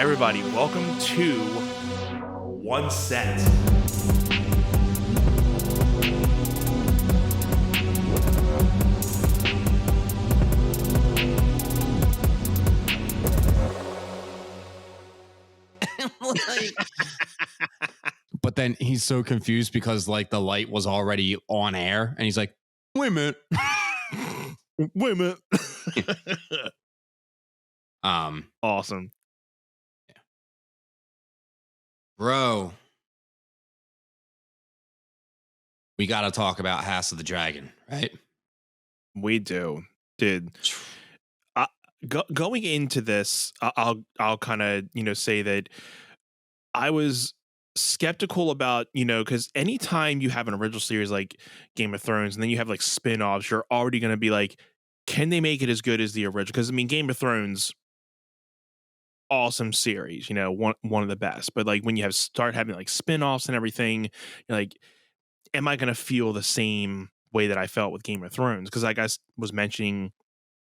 everybody, welcome to One Set. Like, but then he's so confused because like the light was already on air and he's like, wait a minute. Wait a minute. Awesome. Bro, we got to talk about House of the Dragon, right? We do, dude. Going into this, I'll kind of say that I was skeptical about because anytime you have an original series like Game of Thrones and then you have like spin-offs, you're already going to be like, can they make it as good as the original? Because I mean, Game of Thrones, awesome series, one of the best. But like when you start having like spin-offs and everything, you're like, am I going to feel the same way that I felt with Game of Thrones? Because like I was mentioning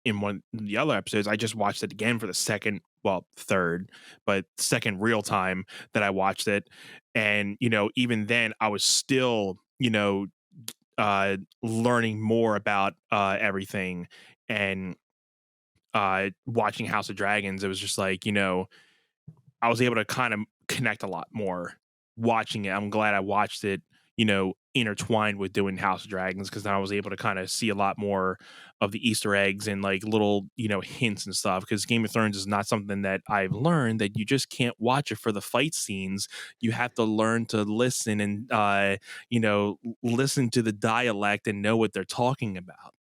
in one of the other episodes, I just watched it again for the third, but second real time that I watched it. And, even then I was still, learning more about everything. And watching House of Dragons, it was just like, I was able to kind of connect a lot more watching it. I'm glad I watched it, intertwined with doing House of Dragons, because then I was able to kind of see a lot more of the Easter eggs and like little, hints and stuff. Because Game of Thrones is not something that I've learned that you just can't watch it for the fight scenes. You have to learn to listen and, listen to the dialect and know what they're talking about.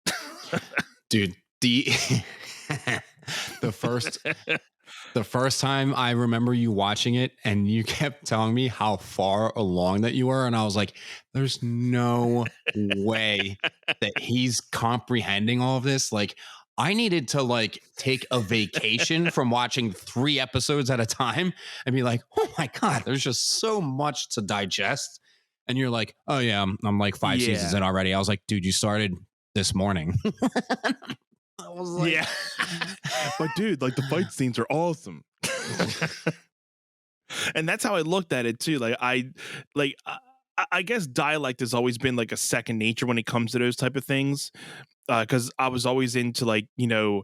Dude, the first time I remember you watching it and you kept telling me how far along that you were. And I was like, there's no way that he's comprehending all of this. Like, I needed to like take a vacation from watching 3 episodes at a time and be like, oh my God, there's just so much to digest. And you're like, oh yeah, I'm like 5 seasons in already. I was like, dude, you started this morning. I was like, yeah. But dude, like the fight scenes are awesome. And that's how I looked at it too. Like I guess dialect has always been like a second nature when it comes to those type of things. Because I was always into like, the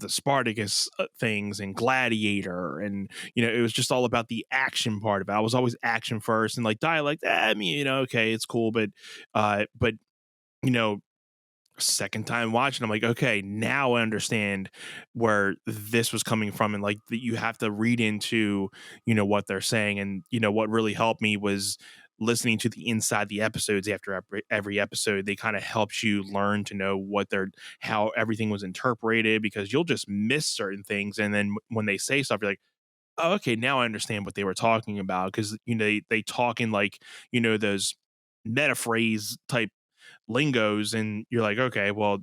Spartacus things and Gladiator. And, it was just all about the action part of it. I was always action first, and like dialect, I mean, okay, it's cool. But, second time watching, I'm like, okay, now I understand where this was coming from, and like that you have to read into what they're saying. And what really helped me was listening to the inside the episodes after every episode. They kind of helps you learn to know how everything was interpreted, because you'll just miss certain things, and then when they say stuff, you're like, oh, okay, now I understand what they were talking about. Because they talk in like those meta phrase type lingos, and you're like, okay, well,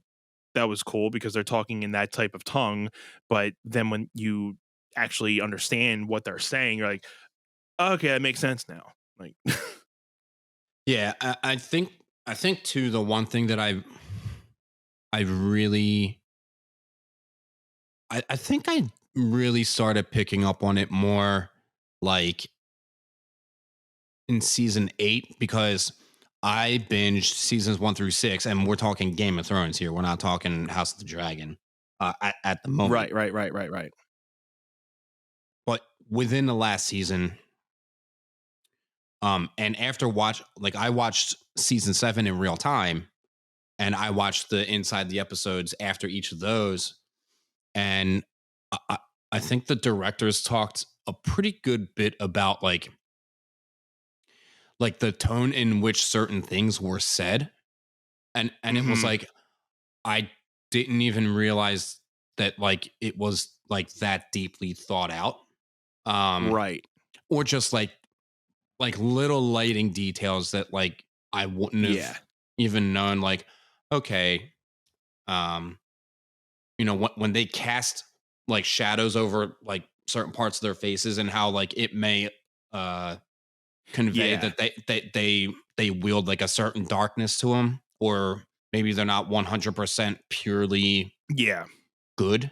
that was cool because they're talking in that type of tongue. But then when you actually understand what they're saying, you're like, okay, that makes sense now. Like, yeah, I think too, the one thing that I really, I think I really started picking up on it more like in season 8, because I binged seasons 1 through 6, and we're talking Game of Thrones here. We're not talking House of the Dragon at the moment. Right. But within the last season, and after I watched season 7 in real time, and I watched the inside the episodes after each of those, and I think the directors talked a pretty good bit about like the tone in which certain things were said. And it was like, I didn't even realize that like it was like that deeply thought out. Right. Or just like little lighting details that like I wouldn't have even known. Like, okay, when they cast like shadows over like certain parts of their faces, and how like it may convey that they wield like a certain darkness to them, or maybe they're not 100% purely good.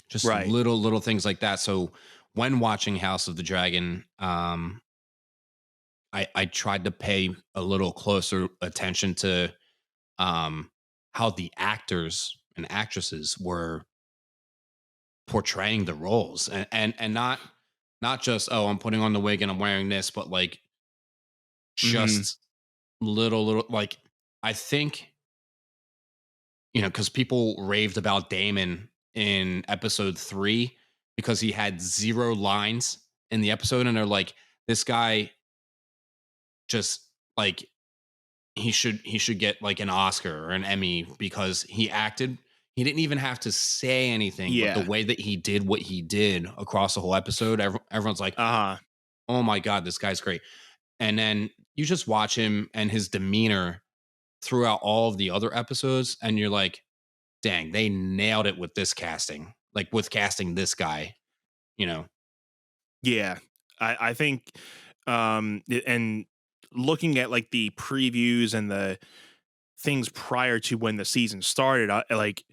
just Right. little things like that. So when watching House of the Dragon, I tried to pay a little closer attention to how the actors and actresses were portraying the roles, and not just, oh, I'm putting on the wig and I'm wearing this, but like Hmm. just little like, I think, because people raved about Damon in episode 3 because he had 0 lines in the episode, and they're like, this guy just like, he should get like an Oscar or an Emmy because he didn't even have to say anything, but the Yeah. way that he did what he did across the whole episode, everyone's like, Uh huh. "Oh my god, this guy's great." And then you just watch him and his demeanor throughout all of the other episodes, and you're like, "Dang, they nailed it with this casting. Like with casting this guy." You know? Yeah. I think and looking at like the previews and the things prior to when the season started, like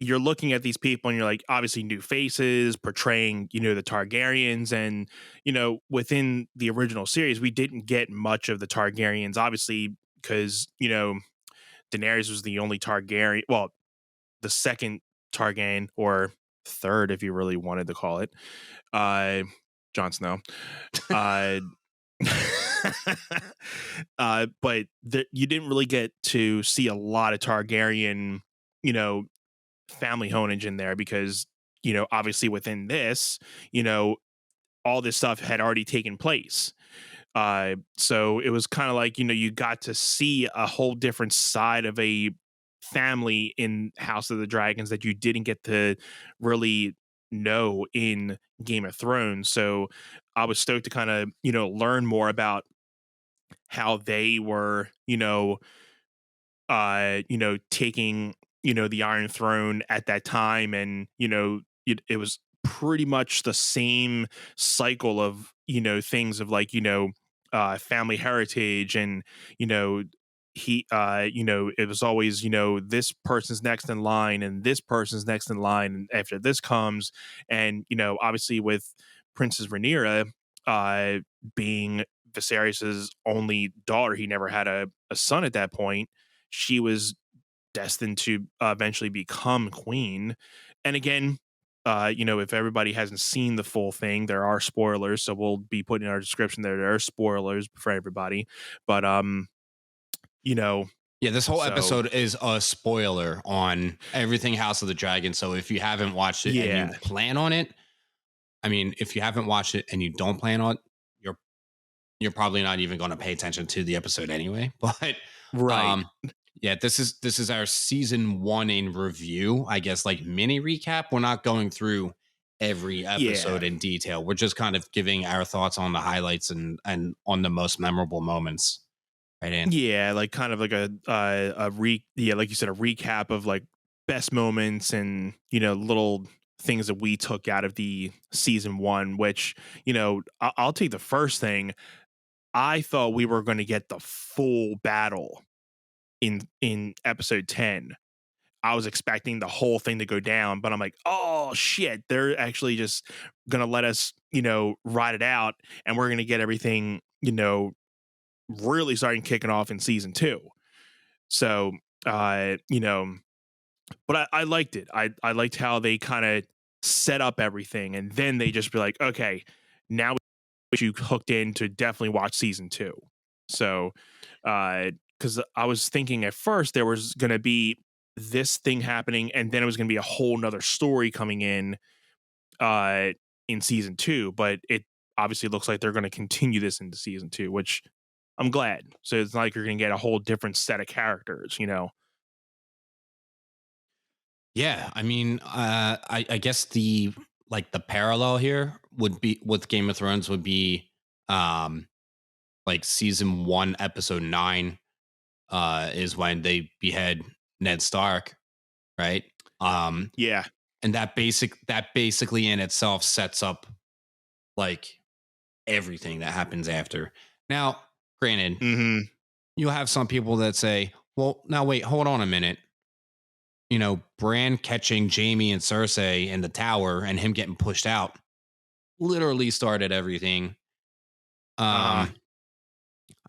you're looking at these people and you're like, obviously new faces portraying, the Targaryens. And, within the original series, we didn't get much of the Targaryens, obviously, because, Daenerys was the only Targaryen, well, the second Targaryen, or third, if you really wanted to call it, uh, Jon Snow. Uh, but you didn't really get to see a lot of Targaryen, you know, family honage in there because, obviously within this, you know, all this stuff had already taken place. So it was kind of like, you got to see a whole different side of a family in House of the Dragons that you didn't get to really know in Game of Thrones. So I was stoked to kind of, learn more about how they were, taking, the Iron Throne at that time. And, it was pretty much the same cycle of, things of like, family heritage and, you know, it was always, this person's next in line and this person's next in line. And after this comes, and, obviously with Princess Rhaenyra, uh, being Viserys's only daughter, he never had a son at that point. She was destined to eventually become queen. And again, if everybody hasn't seen the full thing, there are spoilers, so we'll be putting in our description there are spoilers for everybody. But you know, Yeah, this whole so episode is a spoiler on everything House of the Dragon. So if you haven't watched it and you yeah, plan on it, I mean, if you haven't watched it and you don't plan on, you're you're probably not even going to pay attention to the episode anyway. But right, um, yeah, this is our season 1 in review. I guess like mini recap. We're not going through every yeah. episode in detail. We're just kind of giving our thoughts on the highlights and on the most memorable moments. Right, in. Yeah, like kind of like yeah, like you said, a recap of like best moments and little things that we took out of the season one. Which I'll take the first thing. I thought we were going to get the full battle in episode 10. I was expecting the whole thing to go down, but I'm like, oh shit, they're actually just going to let us ride it out, and we're going to get everything really starting kicking off in season 2. So, but I liked it. I liked how they kind of set up everything, and then they just be like, okay, now we get you hooked in to definitely watch season 2. So, because I was thinking at first there was going to be this thing happening, and then it was going to be a whole nother story coming uh, in season 2, but it obviously looks like they're going to continue this into season 2, which I'm glad. So it's not like you're going to get a whole different set of characters. Yeah, I mean, I guess the parallel here would be with Game of Thrones would be um like season 1 episode 9 is when they behead Ned Stark, right? Um Yeah. and that basically in itself sets up like everything that happens after. Now, granted, Mhm. you'll have some people that say, "Well, now wait, hold on a minute. Bran catching Jamie and Cersei in the tower and him getting pushed out literally started everything. Uh huh. Um,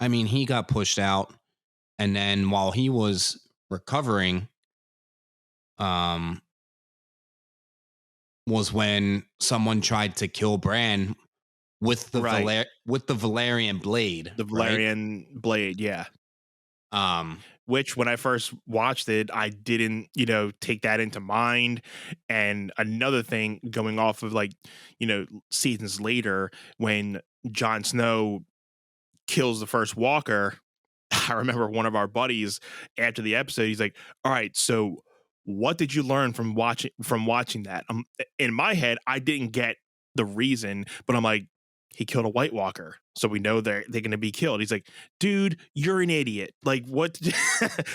I mean, he got pushed out, and then while he was recovering, um, was when someone tried to kill Bran with Right. the Valerian blade, The right? Valerian blade. Yeah. Um, Which when I first watched it, I didn't, take that into mind. And another thing going off of like, seasons later when Jon Snow kills the first walker, I remember one of our buddies after the episode, he's like, "All right, so what did you learn from watching that?" In my head, I didn't get the reason, but I'm like, he killed a White Walker, so we know they're going to be killed. He's like, "Dude, you're an idiot." Like what?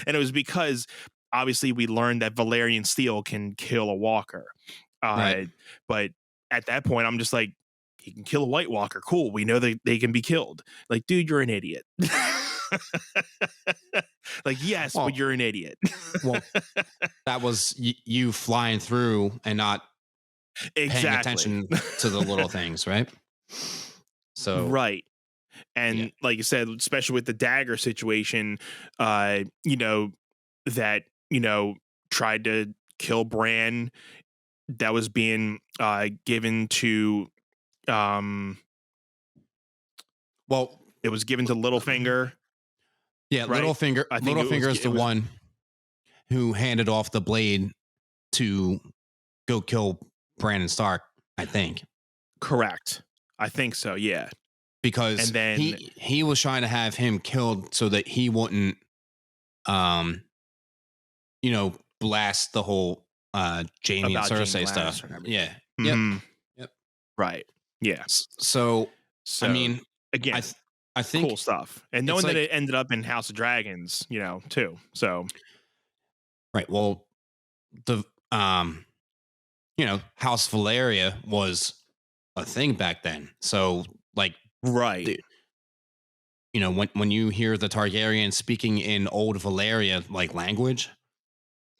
And it was because obviously we learned that Valerian steel can kill a Walker, right. uh, but at that point, I'm just like, he can kill a White Walker. Cool. We know that they can be killed. Like, dude, you're an idiot. Like, yes, but Well, you're an idiot. well, that was you flying through and not paying Exactly. attention to the little things, right? So, Right. yeah. And like you said, especially with the dagger situation, uh, you know, that, tried to kill Bran, that was being given to um Well, it was given to Littlefinger, yeah, right? I think Littlefinger is it the was one who handed off the blade to go kill Brandon Stark, I think, correct. I think so, yeah. And because then he was trying to have him killed so that he wouldn't um blast the whole Jamie and about Jamie Cersei stuff. Lannister and everything. Yeah. Yep. Mhm. Yep. Right. Yeah. So I So mean, I again, th- I cool think stuff. And it's knowing that like it ended up in House of Dragons, too. So right. Well, the House Valeria was a thing back then. So like right. the when you hear the Targaryen speaking in old Valeria like language,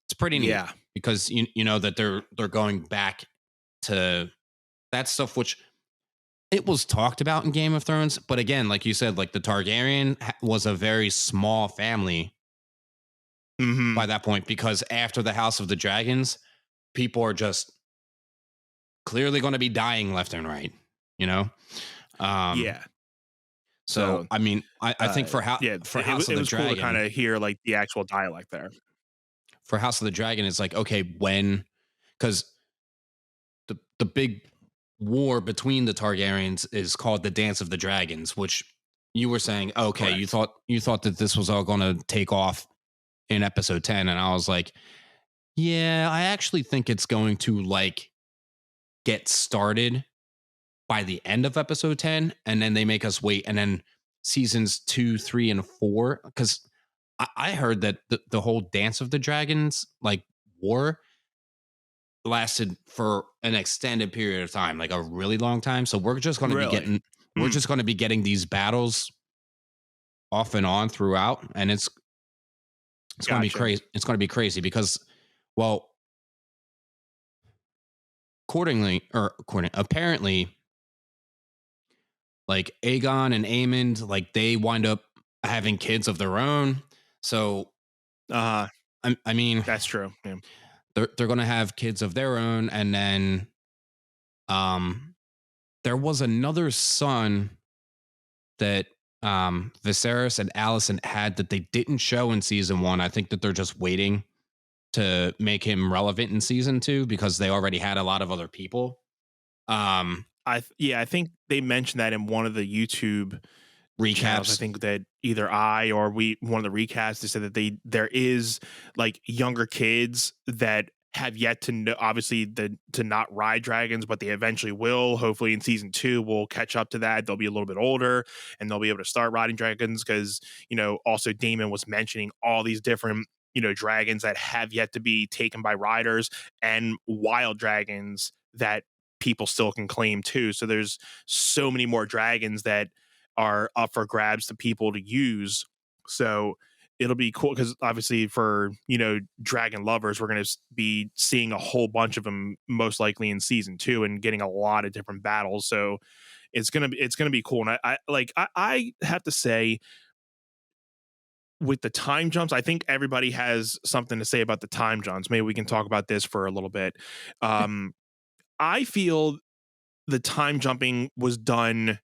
it's pretty neat Yeah. because you know that they're going back to that stuff which it was talked about in Game of Thrones, but again, like you said, like the Targaryen was a very small family by Mhm. that point because after the House of the Dragons, people are just clearly going to be dying left and right, you know? Um, Yeah. so So I mean, I think yeah, for it, House of it the was cool to kind Dragon, of hear like the actual dialect there. it's like, okay, when because the big war between the Targaryens is called the Dance of the Dragons, which you were saying, okay, Correct. you thought that this was all going to take off in episode 10, and I was like, yeah, I actually think it's going to like get started by the end of episode 10, and then they make us wait, and then seasons 2, 3, and 4, because I heard that the whole Dance of the Dragons like war lasted for an extended period of time, like a really long time. So Really? we're Hmm. just going to be getting these battles off and on throughout, and it's going to be Gotcha. crazy. It's going to be crazy because, well, apparently, like Aegon and Aemond, like they wind up having kids of their own. So Uh I mean, that's true. Yeah. they're going to have kids of their own, and then um, there was another son that Viserys and Alicent had that they didn't show in season one. I think that they're just waiting to make him relevant in season two because they already had a lot of other people. Yeah, I think they mentioned that in one of the YouTube channels. I Recaps. think that either I or one of the recasts, they said that there is like younger kids that have yet to know, obviously to not ride dragons, but they eventually will. Hopefully in season 2 we'll catch up to that. They'll be a little bit older and they'll be able to start riding dragons because, also Damon was mentioning all these different, dragons that have yet to be taken by riders and wild dragons that people still can claim too. So there's so many more dragons that are up for grabs to people to use. So it'll be cool because obviously for dragon lovers, we're going to be seeing a whole bunch of them most likely in season 2 and getting a lot of different battles. So it's gonna be cool. And I have to say, with the time jumps, I think everybody has something to say about the time jumps. Maybe we can talk about this for a little bit. Um, I feel the time jumping was done,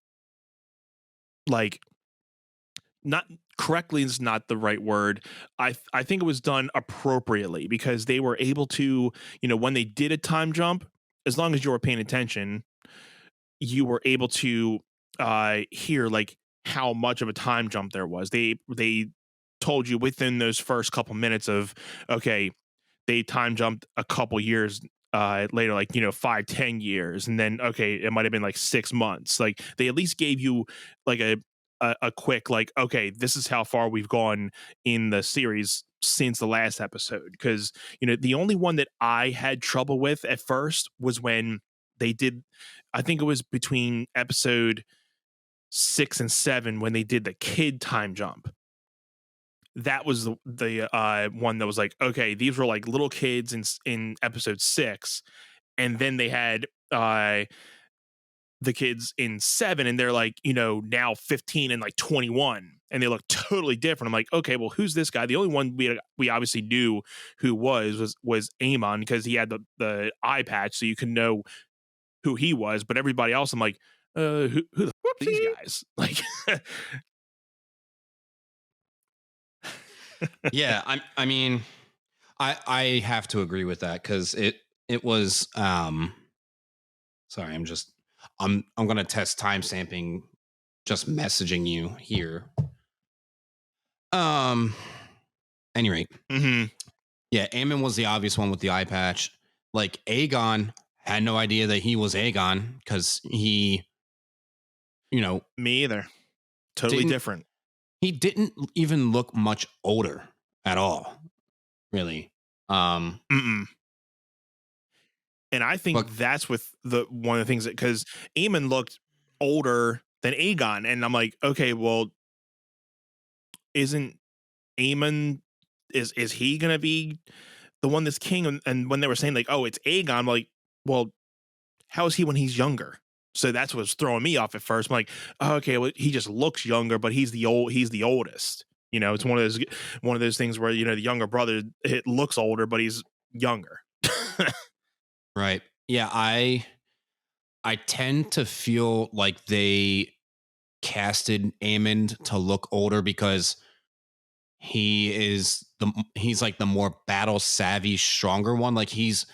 like, not correctly is not the right word. I think it was done appropriately because they were able to, when they did a time jump, as long as you were paying attention, you were able to hear like how much of a time jump there was. They told you within those first couple minutes of, okay, they time jumped a couple years later, like 5-10 years, and then okay, it might have been like 6 months. Like they at least gave you like a quick, like, okay, this is how far we've gone in the series since the last episode. Because the only one that I had trouble with at first was when they did, I think it was between episode 6 and 7 when they did the kid time jump. That was the one that was like, okay, these were like little kids in episode 6, and then they had the kids in 7, and they're like, now 15 and like 21, and they look totally different. I'm like, okay, well, who's this guy? The only one we obviously knew who was Amon, because he had the eye patch, so you can know who he was. But everybody else, I'm like, who the f- are these guys? Like, Yeah, I mean, I have to agree with that because it was sorry, I'm gonna test time stamping, just messaging you here. Um any rate, mhm, yeah, Aemon was the obvious one with the eye patch. Like Aegon had no idea that he was Aegon because you know, me either. Totally didn't different. he didn't even look much older at all, really. Um Mm-mm. And I think but that's with the one of the things that, because Aemon looked older than Aegon, and I'm like, okay, well, isn't Aemon, is he gonna be the one that's king? And when they were saying like, oh, it's Aegon, I'm like, well, how is he when he's younger? So that's what's throwing me off at first. I'm like, oh, okay, well, he just looks younger, but he's the oldest. It's one of those things where the younger brother, it looks older, but he's younger. right. Yeah, I tend to feel like they casted Aemond to look older because he's like the more battle savvy, stronger one. Like he's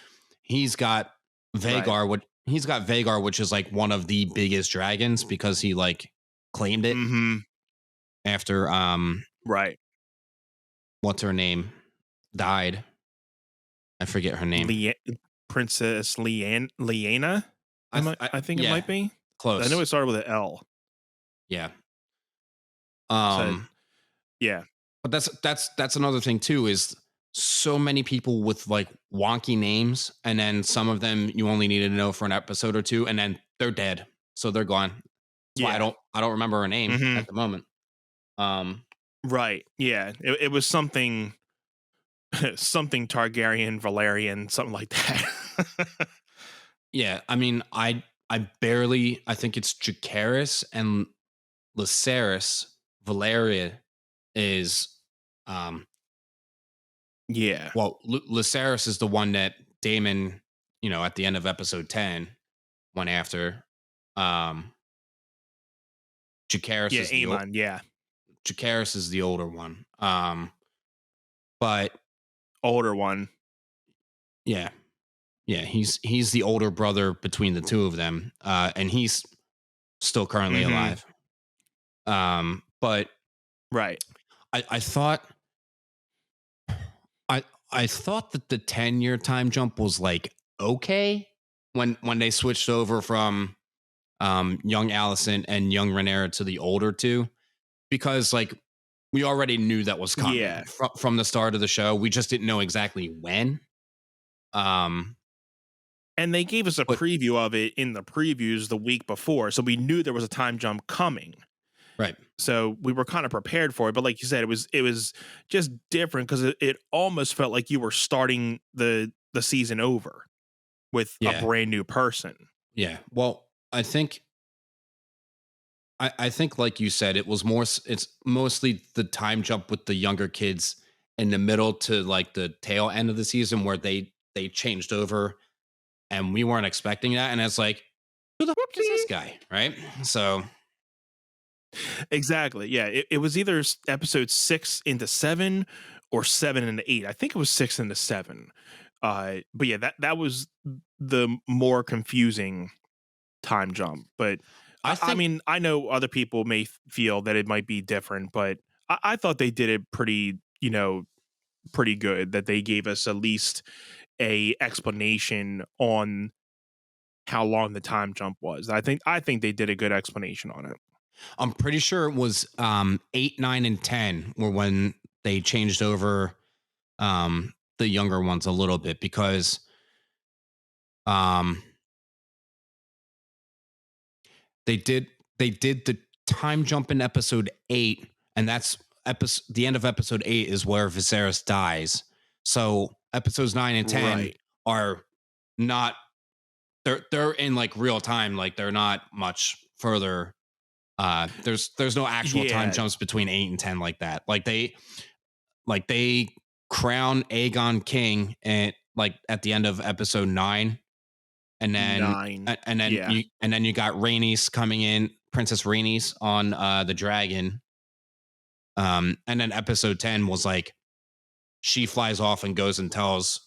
got Right. Vagar, which is like one of the biggest dragons because he like claimed it Hmm. after Right. what's her name died. I forget her name. Le- Princess Leanna. I think it Yeah, might be. I know close. it started with an L. Yeah. So Um yeah. But that's another thing too is so many people with like wonky names, and then some of them you only needed to know for an episode or two, and then they're dead, so they're gone. That's why I Yeah. don't remember her name Hmm. at the moment. Um, Right. Yeah. It was something something Targaryen, Valerian, something like that. yeah, I mean, I think it's Jacaerys and Lucerys. Valeria is um Yeah. Lucerys is the one that Damon, at the end of episode 10 went after. Um, Jacaerys Yeah. is Amon. Yeah. The older one. But Older one. yeah, yeah, he's the older brother between the two of them, and he's still currently Hmm. alive. But Right. I thought I I thought that the 10-year time jump was like okay when they switched over from young Allison and young Rhaenyra to the older two, because like we already knew that was coming Yeah. from the start of the show. We just didn't know exactly when. Um, And they gave us a but preview of it in the previews the week before, so we knew there was a time jump coming. Right. So we were kind of prepared for it, but like you said, it was just different because it almost felt like you were starting the season over with a Yeah. brand new person. Yeah. Well, I think like you said, it was more it's mostly the time jump with the younger kids in the middle to like the tail end of the season where they changed over and we weren't expecting that. And it's like, who the fuck is this Whoopsie. guy? Right. So Exactly. Yeah. It was either episode 6 into 7 or 7 into 8. I think it was 6 into 7. But yeah, that was the more confusing time jump. But I I think mean, I know other people may feel that it might be different, but I thought they did it pretty, pretty good. That they gave us at least a explanation on how long the time jump was. I think they did a good explanation on it. I'm pretty sure it was 8, 9, and 10 were when they changed over the younger ones a little bit because um they did they did the time jump in episode 8, and that's episode the end of episode 8 is where Viserys dies. So episodes 9 and 10 Right. are not they're in like real time, like they're not much further. There's no actual time Yeah. jumps between 8 and 10 like that. Like they crown Aegon king and like at the end of episode 9, and then 9. and Yeah. then you got Rhaenys coming in, Princess Rhaenys on the dragon. And then episode 10 was like she flies off and goes and tells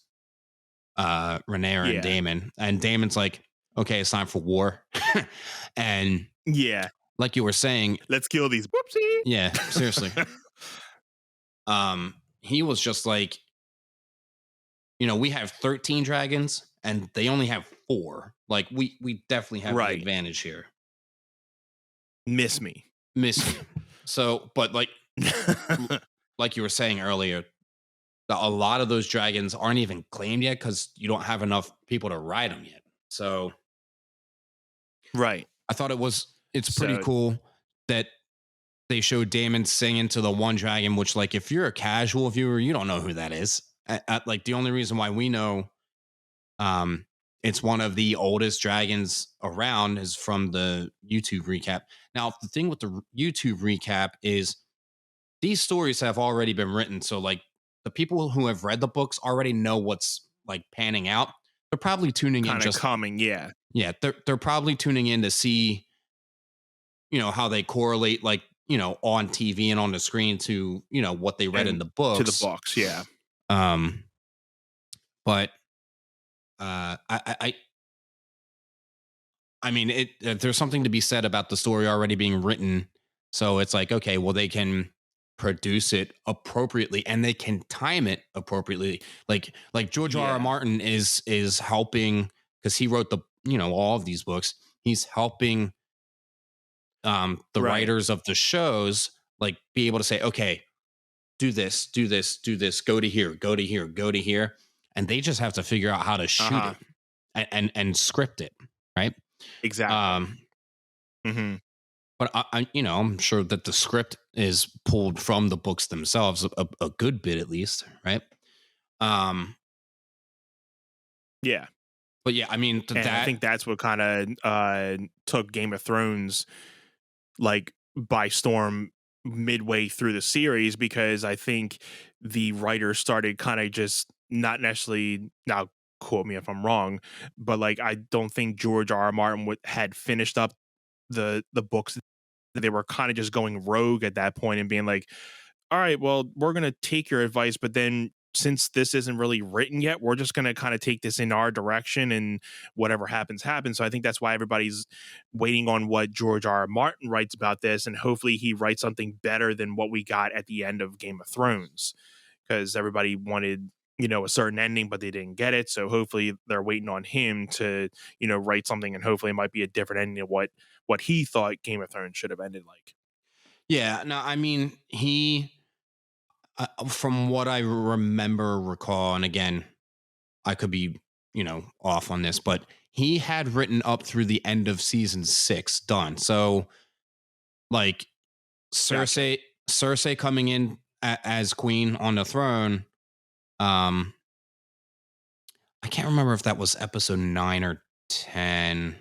Rhaenyra and Yeah. Daemon, and Daemon's like, okay, it's time for war. And Yeah. like you were saying, Let's kill these. Whoopsie. yeah, seriously. He was just like, we have 13 dragons and they only have 4. Like we definitely have the Right. advantage here. Miss me. Miss me. So, but like you were saying earlier, a lot of those dragons aren't even claimed yet because you don't have enough people to ride them yet. So Right. I thought it's pretty So cool that they showed Daemon singing to the one dragon, which like if you're a casual viewer, you don't know who that is. Like the only reason why we know um it's one of the oldest dragons around is from the YouTube recap. Now, the thing with the YouTube recap is these stories have already been written. So like the people who have read the books already know what's like panning out. They're probably tuning in kind of just coming. Yeah. yeah, they're probably tuning in to see, how they correlate like, on TV and on the screen to, what they read in And the to the books. box. Yeah. Um but I mean, there's something to be said about the story already being written. So it's like, okay, well, they can produce it appropriately and they can time it appropriately. Like George R. R. Yeah. Martin is helping because he wrote all of these books. He's helping the Right. writers of the shows like be able to say, okay, do this, do this, do this, go to here, go to here, go to here, and they just have to figure out how to Uh shoot huh. it and script it, right? Exactly. Um, Hmm. but I'm sure that the script is pulled from the books themselves, a good bit at least, right? Um, Yeah. but yeah, I mean And I that, think that's what kind of took Game of Thrones like by storm midway through the series, because I think the writers started kind of just not necessarily, now quote me if I'm wrong, but like I don't think George R. R. Martin had finished up the books. They were kind of just going rogue at that point and being like, all right, well, we're going to take your advice, but then since this isn't really written yet, we're just going to kind of take this in our direction, and whatever happens, happens. So I think that's why everybody's waiting on what George R. R. Martin writes about this. And hopefully he writes something better than what we got at the end of Game of Thrones, because everybody wanted, a certain ending, but they didn't get it. So hopefully they're waiting on him to, write something, and hopefully it might be a different ending of what he thought Game of Thrones should have ended like. yeah. No, I mean from what I remember, recall, and again, I could be, off on this, but he had written up through the end of season 6 done. So, like, Gotcha. Cersei coming in as queen on the throne. Um, I can't remember if that was episode 9 or 10.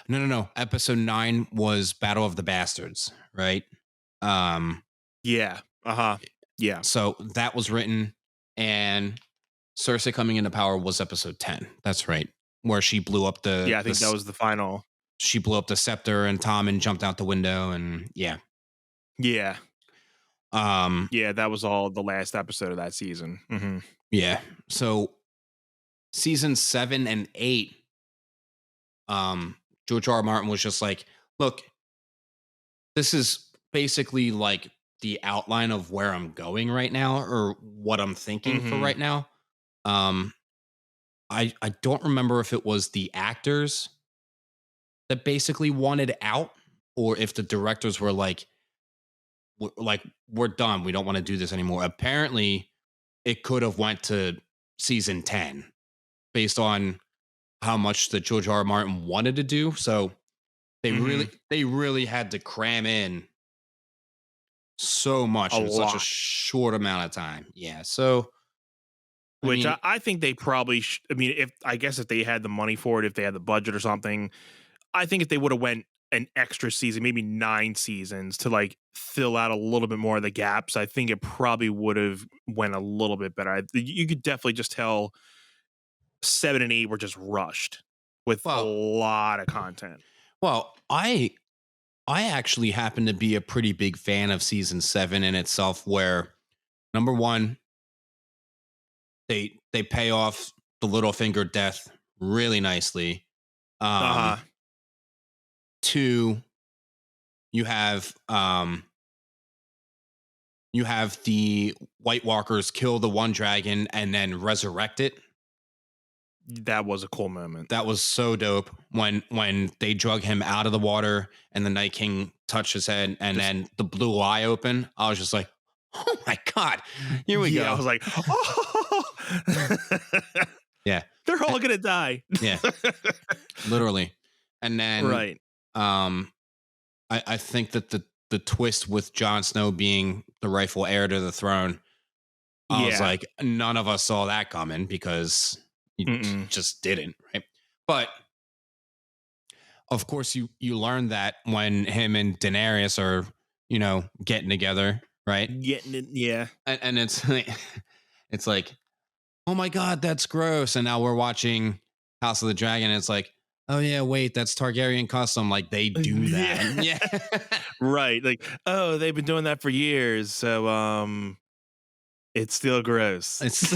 No. Episode 9 was Battle of the Bastards, right? Um, Yeah. Uh-huh. Yeah. so that was written, and Cersei coming into power was episode 10. That's right. Where she blew up Yeah, I think that was the final. she blew up the scepter and Tommen jumped out the window, and yeah. Yeah. Um, Yeah, that was all the last episode of that season. yeah. So season 7 and 8, George R. R. Martin was just like, look, this is basically like the outline of where I'm going right now, or what I'm thinking for Mhm. right now. Um, I don't remember if it was the actors that basically wanted out, or if the directors were like, we're done, we don't want to do this anymore. Apparently, it could have went to season 10 based on how much that George R. R. Martin wanted to do. So Mhm. they really had to cram in so A much in such a lot. short amount of time. Yeah. So I Which mean, I think they probably I mean, if I guess if they had the money for it, if they had the budget or something, I think if they would have went an extra season, maybe 9 seasons to like fill out a little bit more of the gaps, I think it probably would have went a little bit better. You could definitely just tell 7 and 8 were just rushed with a well, lot of content. I actually happen to be a pretty big fan of season 7 in itself, where number one, they pay off the Littlefinger death really nicely. Uh-huh. Um, Two, you have the White Walkers kill the one dragon and then resurrect it. That was a cool moment. That was so dope when they drug him out of the water and the Night King touched his head and Just then the blue eye open. I was just like, oh my god, here we yeah, I go. was like, "Oh." Yeah, They're all gonna die. yeah, literally. And then Right. um, I think that the twist with Jon Snow being the rightful heir to the throne, I was Yeah. like, none of us saw that coming because you Mm-mm. just didn't, right? But of course, you learn that when him and Daenerys are, getting together, right? Getting it. Yeah. And it's it's like, oh my god, that's gross. And now we're watching House of the Dragon. And it's like, oh yeah, wait, that's Targaryen custom. Like they do that, Yeah. yeah, Right. Like, oh, they've been doing that for years. So it's still gross. it's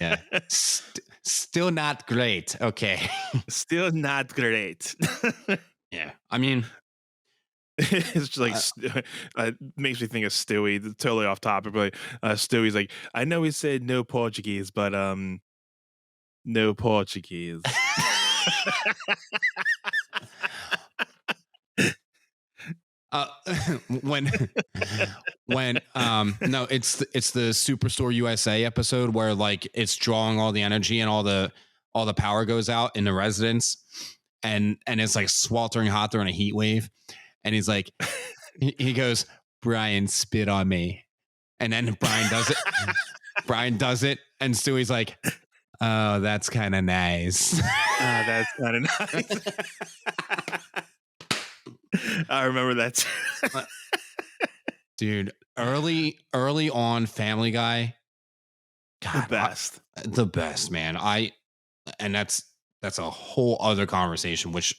yeah, still not great. Okay, Still not great. yeah. I mean, It's just like uh, makes me think of Stewie. Totally off topic, but Stewie's like, I know he said no Portuguese, but no Portuguese. uh, when no, it's the Superstore USA episode where like it's drawing all the energy and all the power goes out in the residence, and it's like sweltering hot during a heat wave, and he's like, he goes, Brian, spit on me, and then Brian does it. Brian does it, and Stewie's like, oh, that's kind of nice. That's kind of nice. I remember that. Dude, early on Family Guy, The God, best. the best, man. And that's a whole other conversation, which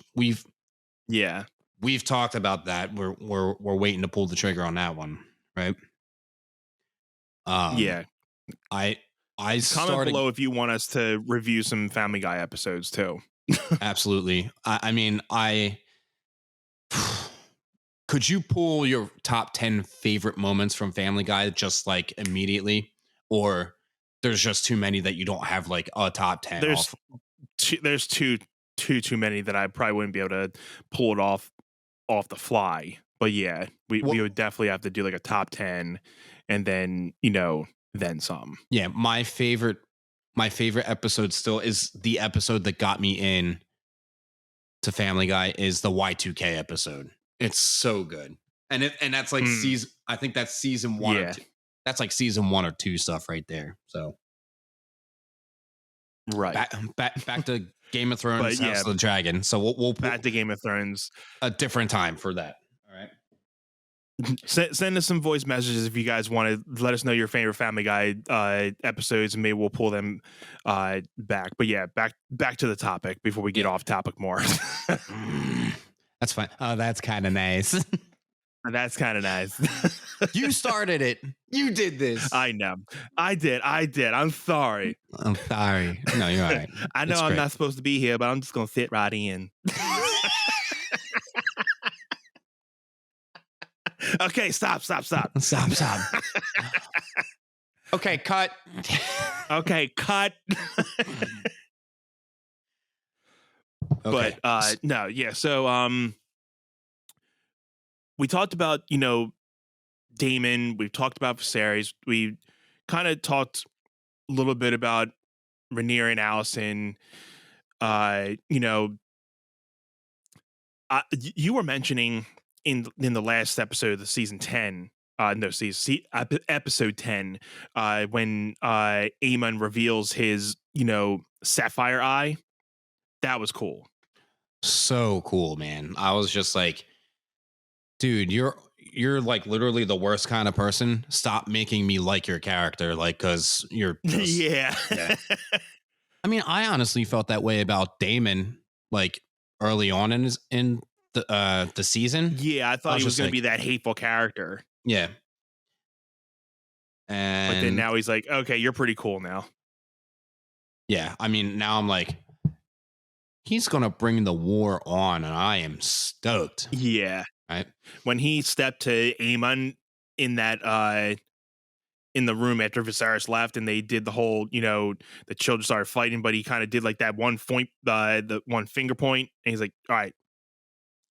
Yeah. we've talked about that. We're waiting to pull the trigger on that one, right? Um, Yeah. I I Comment started below if you want us to review some Family Guy episodes too. absolutely. I mean, I could you pull your top 10 favorite moments from Family Guy just like immediately, or there's just too many that you don't have like a top 10 There's off? there's too many that I probably wouldn't be able to pull it off the fly. But yeah, we Well, would definitely have to do like a top 10 and then, then some. yeah, my favorite episode still is the episode that got me in to Family Guy is the Y2K episode. It's so good. And that's like Mm, season I think that's season 1 or yeah, 2. That's like season 1 or 2 stuff right there. So, right. back to Game of But Thrones, yeah, House of the Dragon. So we'll put back to Game of Thrones. a different time for that. All right. Send us some voice messages if you guys want to let us know your favorite Family Guy episodes, and maybe we'll pull them back. But yeah, back to the topic before we get Yeah. off topic more. Mm, that's fine. Oh, that's kind of nice. That's kind of nice. You started it. You did this. I know. I did. I'm sorry. I'm sorry. No, you're all right. I know It's I'm great. not supposed to be here, but I'm just gonna fit right in. Okay, stop. Stop, stop. Okay, cut. Okay, cut. Okay. But no, yeah. So we talked about, Damon. We've talked about Viserys. We kind of talked a little bit about Rhaenyra and Allison. Uh, you know, you were mentioning in the last episode of the season 10, no, episode 10, when Aemon reveals his, sapphire eye. That was cool. So cool, man. I was just like, dude, you're like literally the worst kind of person. Stop making me like your character, like, because you're just Yeah. yeah. I mean, I honestly felt that way about Damon, like early on in the season. Yeah, I I thought was he was just going to be like, that hateful character, yeah, but then and now he's like, okay, you're pretty cool now. yeah. I mean, now I'm like, he's gonna bring the war on, and I am stoked. Yeah, Right? when he stepped to Aemon in that in the room after Viserys left, and they did the whole, the children started fighting, but he kind of did like that one point, the one finger point, and he's like, all right,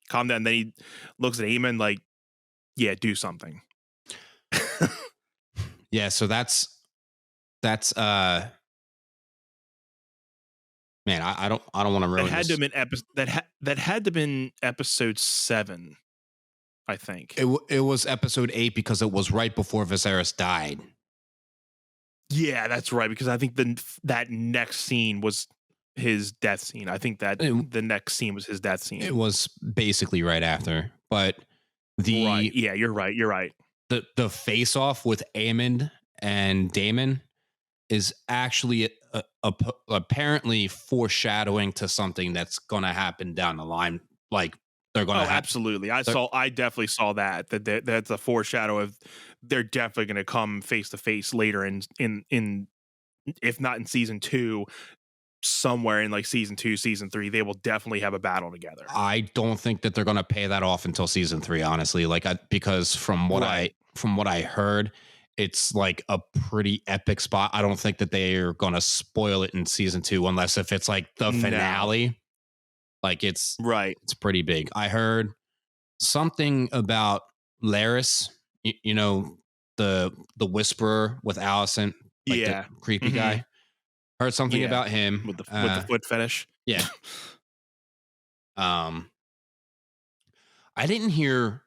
calm down. Then he looks at Aemon like, yeah, do something. Yeah. So that's man. I don't want to That ruin had to this. have been that had to have been episode 7, I think. It was episode 8 because it was right before Viserys died. Yeah, that's right. Because I think that next scene was his death scene. I think that It, the next scene was his death it scene. was basically right after, but Right. the Yeah, you're right. You're right. the face off with Aemond and Damon is actually apparently foreshadowing to something that's going to happen down the line. Like they're going Oh, to have. absolutely. I definitely saw that's a foreshadow of they're definitely going to come face to face later in if not in season 2, somewhere in like season 2, season 3, they will definitely have a battle together. I don't think that they're going to pay that off until season 3, honestly. Like, because Right. from what I heard, it's like a pretty epic spot. I don't think that they are going to spoil it in season 2 unless if it's like the No. finale. Like Right. it's pretty big. I heard something about Laris, the whisperer with Allison, like the Yeah. creepy Hmm. guy. Heard something Yeah. about him. With the foot fetish. Yeah. Um, I didn't hear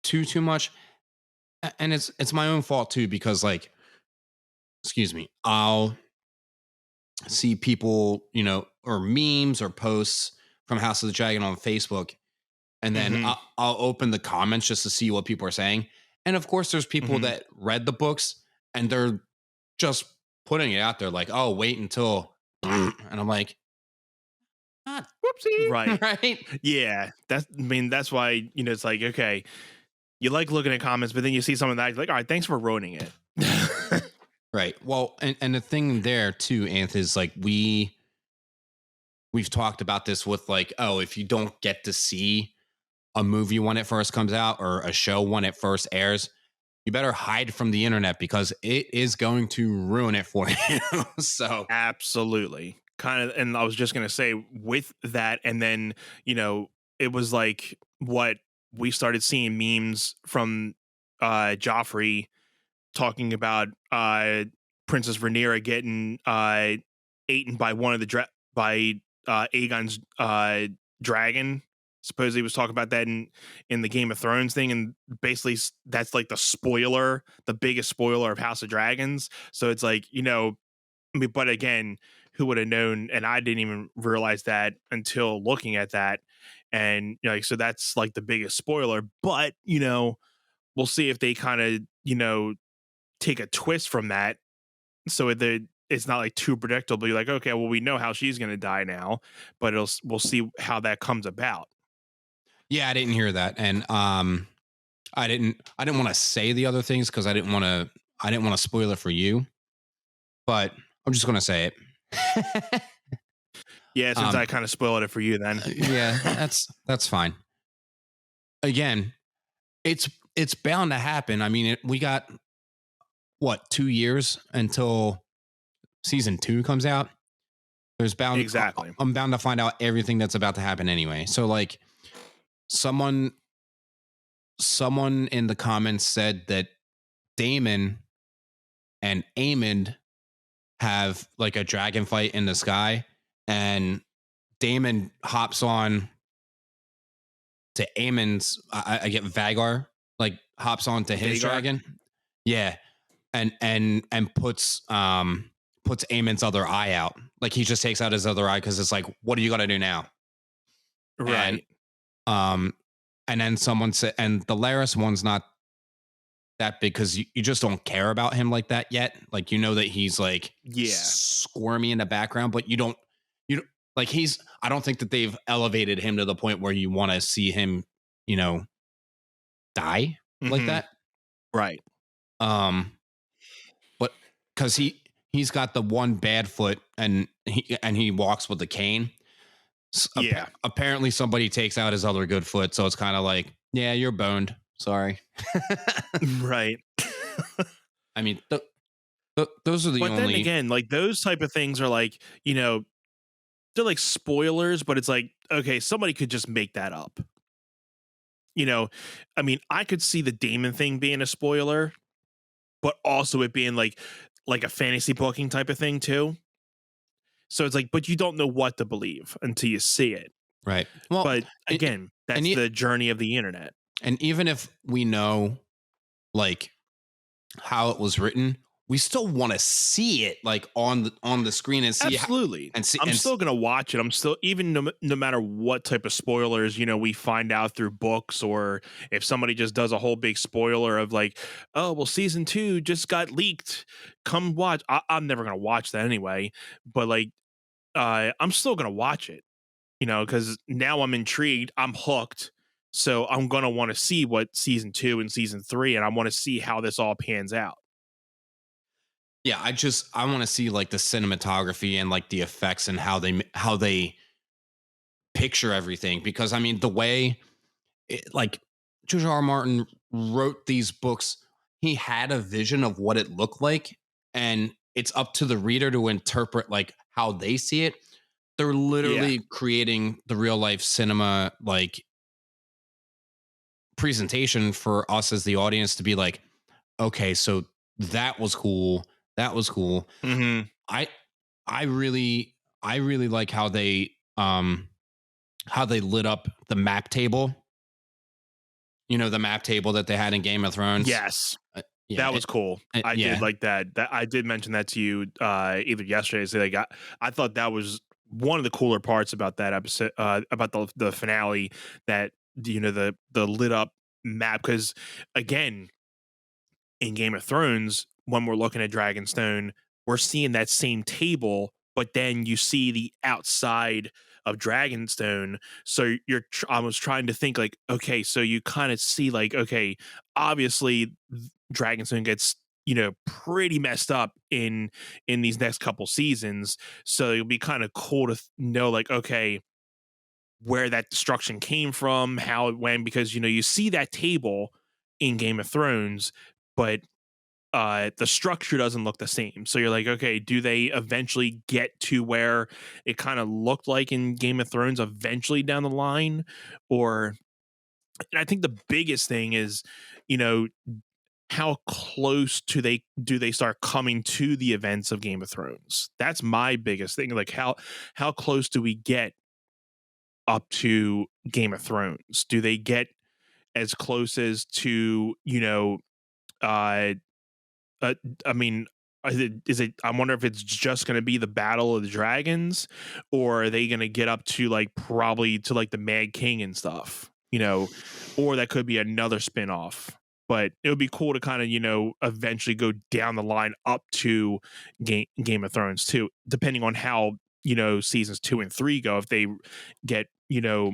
too much, and it's my own fault too because like, excuse me, I'll see people, or memes or posts from House of the Dragon on Facebook, and then Hmm. I'll open the comments just to see what people are saying. And of course, there's people Hmm. that read the books and they're just putting it out there like, oh, wait until, and I'm like, ah, whoopsie, Right. right? Yeah. That's why, it's like, okay, you like looking at comments, but then you see something that like, all right, thanks for ruining it. Right. Well, and the thing there too, Anth, is like we've talked about this with like, oh, if you don't get to see a movie when it first comes out or a show when it first airs, you better hide from the internet because it is going to ruin it for you. So Absolutely. Kind of, and I was just gonna say with that, and then, it was like what we started seeing memes from Joffrey talking about Princess Rhaenyra getting eaten by one of the by Aegon's dragon. supposedly was talking about that in the Game of Thrones thing, and basically that's like the spoiler, the biggest spoiler of House of Dragons. So it's like, I mean, but again, who would have known? And I didn't even realize that until looking at that. And like, so that's like the biggest spoiler. But we'll see if they kind of take a twist from that, so it's not like too predictable. You're like, okay, well, we know how she's going to die now, but we'll see how that comes about. Yeah, I didn't hear that, and I didn't want to say the other things because I didn't want to spoil it for you, but I'm just gonna say it. Yeah, since um, I kind of spoiled it for you, then. yeah, that's fine. Again, it's bound to happen. I mean, we got what 2 years until season two comes out. There's bound Exactly. I'm bound to find out everything that's about to happen anyway. So like someone someone in the comments said that Damon and Aemond have like a dragon fight in the sky, and Damon hops on to Aemond's. I get Vagar, like hops on to his Vagar? dragon. Yeah, and puts Aemond's other eye out. Like he just takes out his other eye because it's like, what are you gonna do now? And Right. um, and then someone said, and the Laris one's not that big because you just don't care about him like that yet. Like that he's like Yeah. squirmy in the background, but you don't like I don't think that they've elevated him to the point where you want to see him, you know, die like Hmm. that. Right. Um, but because he's got the one bad foot and he walks with the cane. Yeah. Apparently somebody takes out his other good foot, so it's kind of like, yeah, you're boned. Sorry. Right. I mean, those are the But then only. again, like those type of things are like, they're like spoilers, but it's like, okay, somebody could just make that up. You know, I mean, I could see the Damon thing being a spoiler, but also it being like a fantasy booking type of thing too. So it's like, but you don't know what to believe until you see it. Right. Well, But and, again, and that's the journey of the internet. and even if we know like how it was written, we still want to see it like on the screen and see how, Absolutely. and see I'm and still going to watch it. I'm still, even no matter what type of spoilers, we find out through books, or if somebody just does a whole big spoiler of like, oh, well, season 2 just got leaked. Come watch. I'm never going to watch that anyway. But like, I'm still going to watch it, because now I'm intrigued. I'm hooked. So I'm going to want to see what season 2 and season 3, and I want to see how this all pans out. yeah, I want to see like the cinematography and like the effects and how they picture everything, because I mean the way like George R. R. Martin wrote these books, he had a vision of what it looked like, and it's up to the reader to interpret like how they see it. They're Yeah. literally creating the real life cinema like presentation for us as the audience to be like, okay, so that was cool. That was cool. Hmm. I I really I really like how they lit up the map table. You know, the map table that they had in Game of Thrones. Yes. Yeah, That was cool. I did yeah, like that. That I did mention that to you either yesterday. So like I thought that was one of the cooler parts about that episode, about the finale, that the lit up map, because again, in Game of Thrones, when we're looking at Dragonstone, we're seeing that same table, but then you see the outside of Dragonstone. So I was trying to think like, okay, so you kind of see like, okay, obviously Dragonstone gets pretty messed up in these next couple seasons. So it'll be kind of cool to know like, okay, where that destruction came from, how it went, because you see that table in Game of Thrones, but the structure doesn't look the same. So you're like, okay, do they eventually get to where it kind of looked like in Game of Thrones eventually down the line? Or, and I think the biggest thing is, you know, how close do they start coming to the events of Game of Thrones? That's my biggest thing. Like how close do we get up to Game of Thrones? Do they get as close as to, uh, uh I mean, is it I wonder if it's just going to be the Battle of the Dragons, or are they going to get up to like probably to like the Mad King and stuff, or that could be another spin-off. But it would be cool to kind of, eventually go down the line up to Game of Thrones too, depending on how, seasons 2 and 3 go. If they get,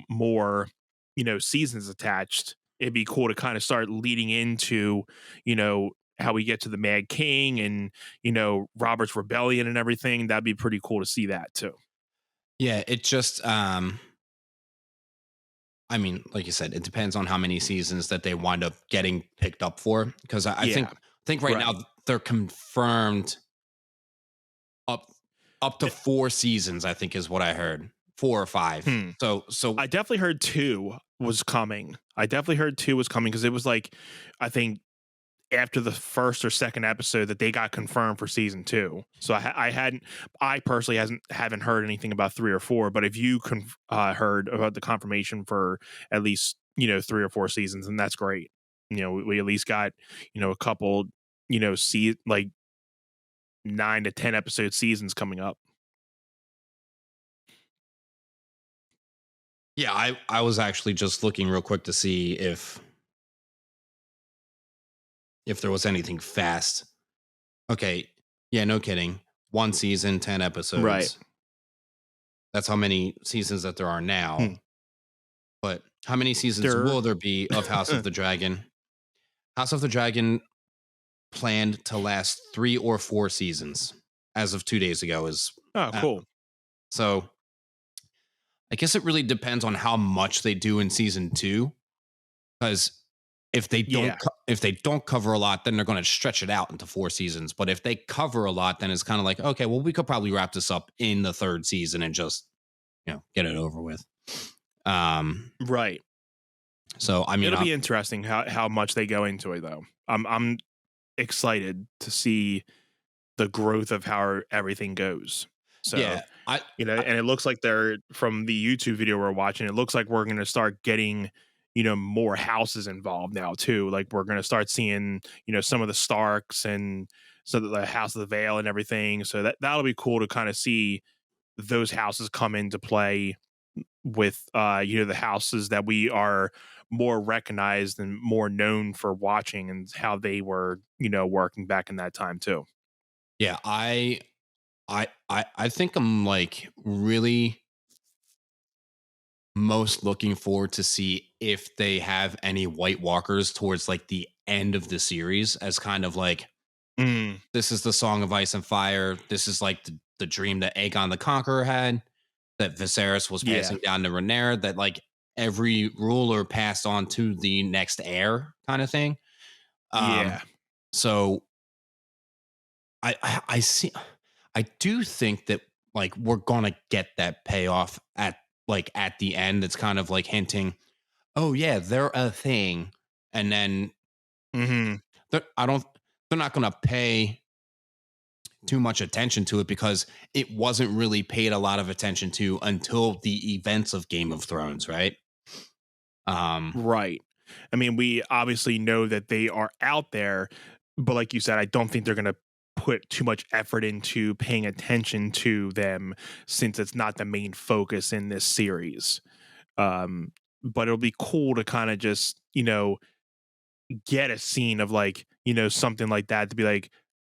more, seasons attached, it'd be cool to kind of start leading into, how we get to the Mad King and, Robert's Rebellion and everything. That'd be pretty cool to see that too. Yeah, it just I mean, like you said, it depends on how many seasons that they wind up getting picked up for. Because I Yeah, think right now right. they're confirmed up to Eh, 4 seasons. I think is what I heard, 4 or 5. Hmm. So I definitely heard two was coming. I definitely heard two was coming because it was like, I think after the first or second episode that they got confirmed for season two. So I personally haven't heard anything about three or four. But if you heard about the confirmation for at least 3 or 4 seasons, then that's great. We at least got a couple see like 9 to 10 episode seasons coming up. yeah, I was actually just looking real quick to see if there was anything fast. Okay, yeah, no kidding. 1 season, 10 episodes. Right. That's how many seasons that there are now. Hmm. But how many seasons There. will there be of House of the Dragon? House of the Dragon planned to last 3 or 4 seasons as of 2 days ago. Is Oh, uh, cool. so I guess it really depends on how much they do in season 2. Because Yeah. if they don't cover a lot, then they're going to stretch it out into 4 seasons. But if they cover a lot, then it's kind of like, okay, well, we could probably wrap this up in the 3rd season and just get it over with. Right. So I mean, It'll be interesting how much they go into it though. I'm excited to see the growth of how everything goes. So, yeah, I and it looks like they're from the YouTube video we're watching, it looks like we're going to start getting, more houses involved now too. Like we're going to start seeing, some of the Starks and so the House of the Vale and everything. So that'll be cool to kind of see those houses come into play with the houses that we are more recognized and more known for watching and how they were, working back in that time too. yeah, I think I'm like really most looking forward to see if they have any White Walkers towards like the end of the series as kind of like Mm, this is the Song of Ice and Fire. This is like the dream that Aegon the Conqueror had, that Viserys was yeah. passing down to Rhaenyra, that like every ruler passed on to the next heir kind of thing. Yeah. Um, so I see. I do think that like we're gonna get that payoff at the end. It's kind of like hinting, oh yeah, they're a thing, and then Mhm. I don't. They're not gonna pay too much attention to it because it wasn't really paid a lot of attention to until the events of Game of Thrones, right? Um, Right. I mean, we obviously know that they are out there, but like you said, I don't think they're going to put too much effort into paying attention to them since it's not the main focus in this series. Um, but it'll be cool to kind of just, get a scene of like, something like that to be like,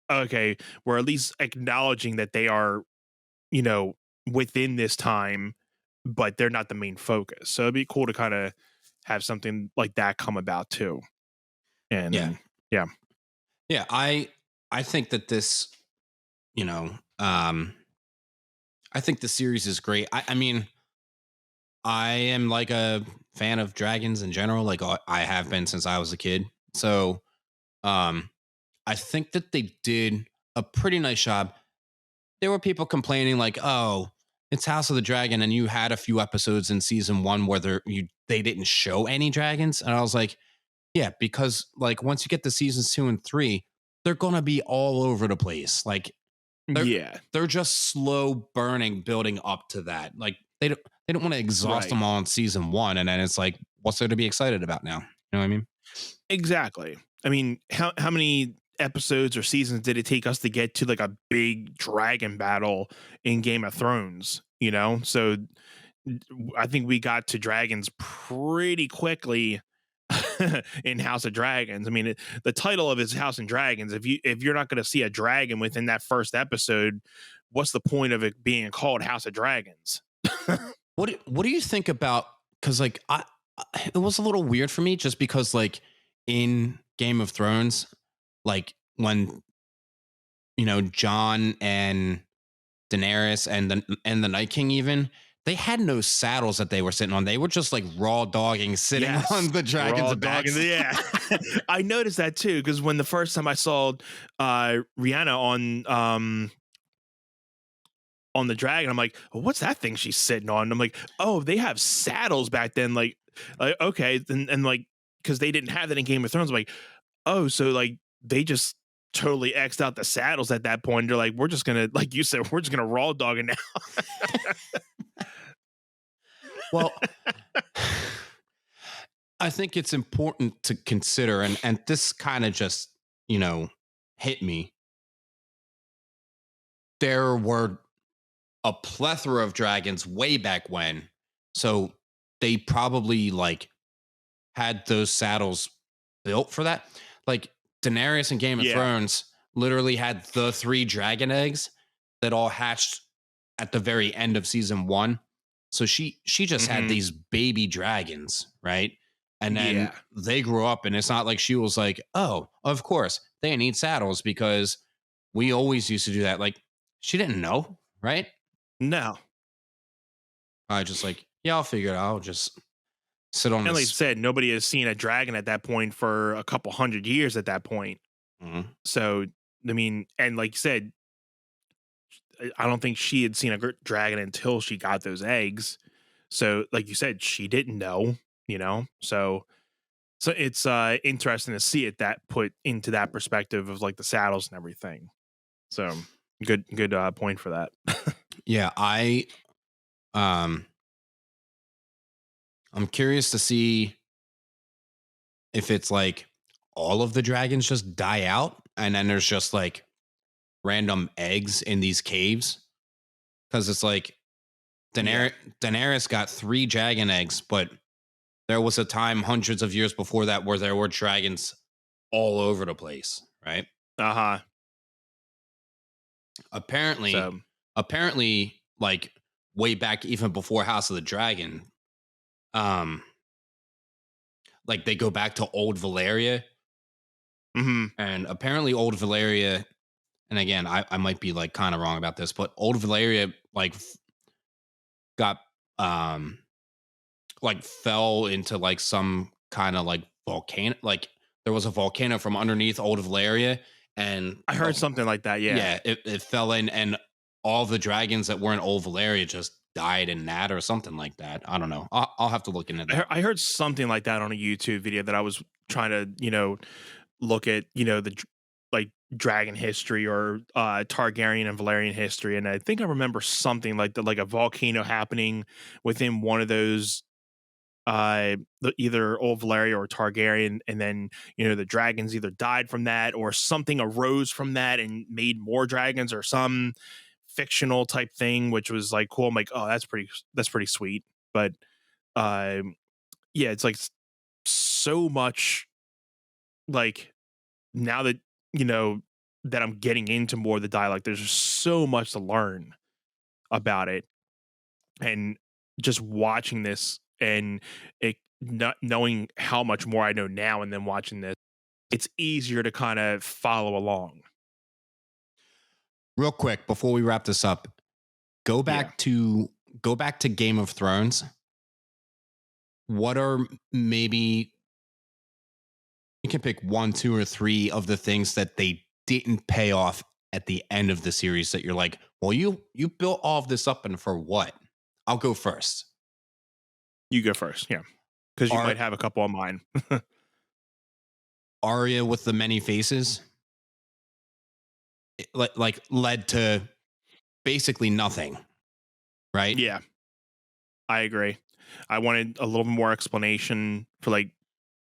okay, we're at least acknowledging that they are, you know, within this time, but they're not the main focus. So it'd be cool to kind of have something like that come about too. yeah, And yeah. yeah. I think that this, you know, um, I think the series is great. I mean, I am like a fan of dragons in general. Like I have been since I was a kid. So um, I think that they did a pretty nice job. There were people complaining like, "Oh, it's House of the Dragon," and you had a few episodes in season 1 where they didn't show any dragons, and I was like, "Yeah, because like once you get to seasons 2 and 3, they're gonna be all over the place. Like they're Yeah. they're just slow burning, building up to that. Like they don't want to exhaust Right. them all in season one, and then it's like, what's there to be excited about now? You know what I mean? Exactly. I mean, how many episodes or seasons did it take us to get to like a big dragon battle in Game of Thrones? You know, so I think we got to dragons pretty quickly in House of Dragons. I mean, the title of it is House and Dragons. If you're not going to see a dragon within that first episode, what's the point of it being called House of Dragons? What do you think about? Because like it was a little weird for me, just because like in Game of Thrones, like when John and Daenerys and the Night King, even they had no saddles that they were sitting on. They were just like raw dogging, sitting Yes, on the dragons' raw dog in the backs. yeah. I noticed that too because when the first time I saw Rihanna on the dragon, I'm like, oh, what's that thing she's sitting on? And I'm like, oh, they have saddles back then. Like okay, and like because they didn't have that in Game of Thrones. I'm like, oh, so like they just totally xed out the saddles at that point. They're like, we're just gonna, like you said, we're just gonna raw dog it now. Well, I think it's important to consider, and this kind of just hit me. There were a plethora of dragons way back when, so they probably like had those saddles built for that. Like Daenerys in Game of Yeah. Thrones literally had the 3 dragon eggs that all hatched at the very end of season 1. So she just had Hmm. these baby dragons, right? And then Yeah. they grew up, and it's not like she was like, "Oh, of course, they need saddles because we always used to do that." Like she didn't know, right? No. I just like, "Yeah, I'll figure it out. I'll just sit on And like I this." said, nobody has seen a dragon at that point for a couple hundred years at that point. Mhm. So, I mean, and like you said, I don't think she had seen a dragon until she got those eggs. So, like you said, she didn't know, you know? So it's interesting to see it that put into that perspective of like the saddles and everything. So good point for that. Yeah, um I'm curious to see if it's like all of the dragons just die out and then there's just like random eggs in these caves, because it's like Yeah. Daenerys got 3 dragon eggs, but there was a time hundreds of years before that where there were dragons all over the place, right? Uh-huh. Apparently, So, apparently, like way back even before House of the Dragon, um, like they go back to old Valeria, mhm. and apparently old Valeria, and again, I might be like kind of wrong about this, but old Valeria like got um like fell into like some kind of like volcano, like there was a volcano from underneath old Valeria, and I heard something like that, yeah. yeah, it fell in, and all the dragons that were in old Valeria just died in that or something like that. I don't know. I'll have to look into that. I heard something like that on a YouTube video that I was trying to, look at, like dragon history or Targaryen and Valerian history. And I think I remember something like that, like a volcano happening within one of those either old Valeria or Targaryen, and then the dragons either died from that or something arose from that and made more dragons or some fictional type thing, which was like cool. I'm like, oh, that's pretty sweet. But yeah, it's like so much like now that you know that I'm getting into more of the dialect, there's just so much to learn about it, and just watching this and it not knowing how much more I know now, and then watching this, it's easier to kind of follow along. Real quick before we wrap this up, go Yeah. back to go back to Game of Thrones. What are maybe you can pick 1, 2, or 3 of the things that they didn't pay off at the end of the series that you're like, well, you built all of this up and for what? I'll go first. You go first, yeah, because you might Ar- have a couple of mine. Arya with the many faces, like led to basically nothing, right? Yeah. I agree. I wanted a little more explanation for like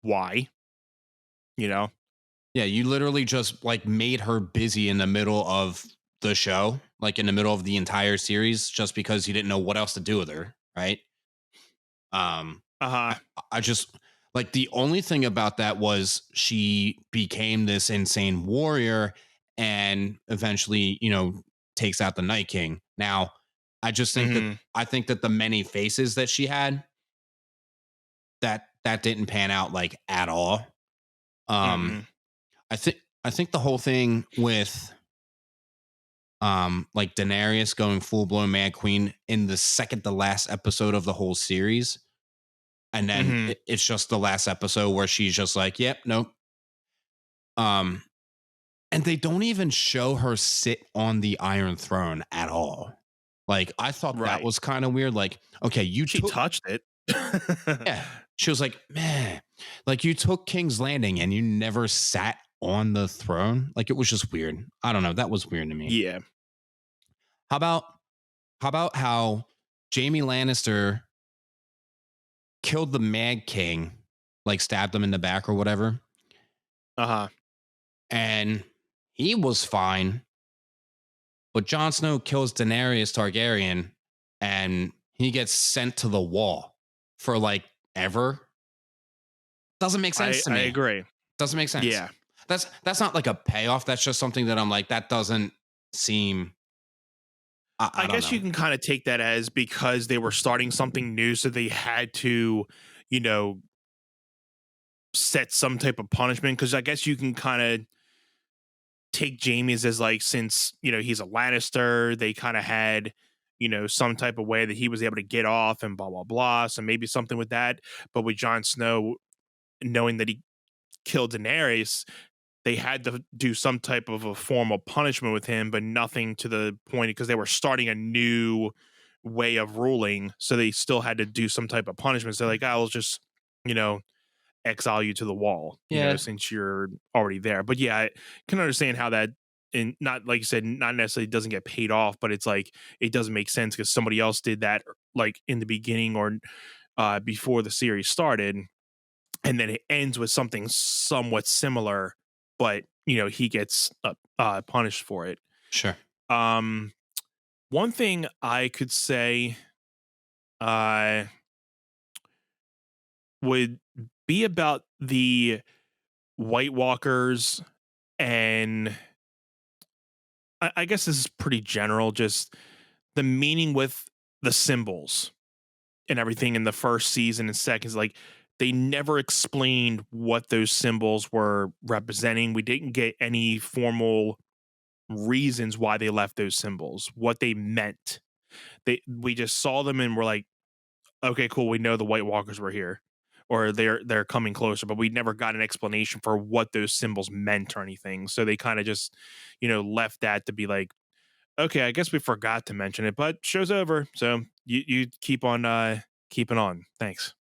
why, you know? Yeah, you literally just like made her busy in the middle of the show, like in the middle of the entire series, just because you didn't know what else to do with her, right? Um, Uh-huh. I, I just like the only thing about that was she became this insane warrior and eventually, takes out the Night King. Now, I just think that Mhm. I think that the many faces that she had that didn't pan out like at all. Um, Mhm. I think the whole thing with like Daenerys going full blown Mad Queen in the second to last episode of the whole series, and then Mhm. it's just the last episode where she's just like, "Yep, nope." Um, and they don't even show her sit on the Iron Throne at all. Like I thought that Right. was kind of weird. Like, okay, you She took touched it. yeah. She was like, man, like you took King's Landing and you never sat on the throne. Like it was just weird. I don't know. That was weird to me. Yeah. How about how Jamie Lannister killed the Mad King, like stabbed him in the back or whatever, Uh-huh. and he was fine. But Jon Snow kills Daenerys Targaryen, and he gets sent to the wall for like ever. Doesn't make sense to I me. agree. Doesn't make sense. Yeah. That's not like a payoff. That's just something that I'm like, that doesn't seem. I I don't guess know. you can kind of take that as because they were starting something new, so they had to, you know, set some type of punishment. Because I guess you can kind of take Jamie's as like since he's a Lannister, they kind of had some type of way that he was able to get off and blah blah blah. So maybe something with that. But with Jon Snow, knowing that he killed Daenerys, they had to do some type of a formal punishment with him, but nothing to the point because they were starting a new way of ruling. So they still had to do some type of punishment. So like, I'll just, you know, exile you to the wall, Yeah, since you're already there. But yeah, I can understand how that, and not like you said, not necessarily doesn't get paid off, but it's like it doesn't make sense because somebody else did that like in the beginning or before the series started, and then it ends with something somewhat similar, but he gets punished for it. sure. Um, one thing I could say uh, would be about the White Walkers, and I guess this is pretty general, just the meaning with the symbols and everything in the first season and second is like they never explained what those symbols were representing. We didn't get any formal reasons why they left those symbols, what they meant. We just saw them and we're like, okay, cool, we know the White Walkers were here or they're coming closer, but we never got an explanation for what those symbols meant or anything. So they kind of just, left that to be like, okay, I guess we forgot to mention it, but show's over. So you keep on keeping on. Thanks.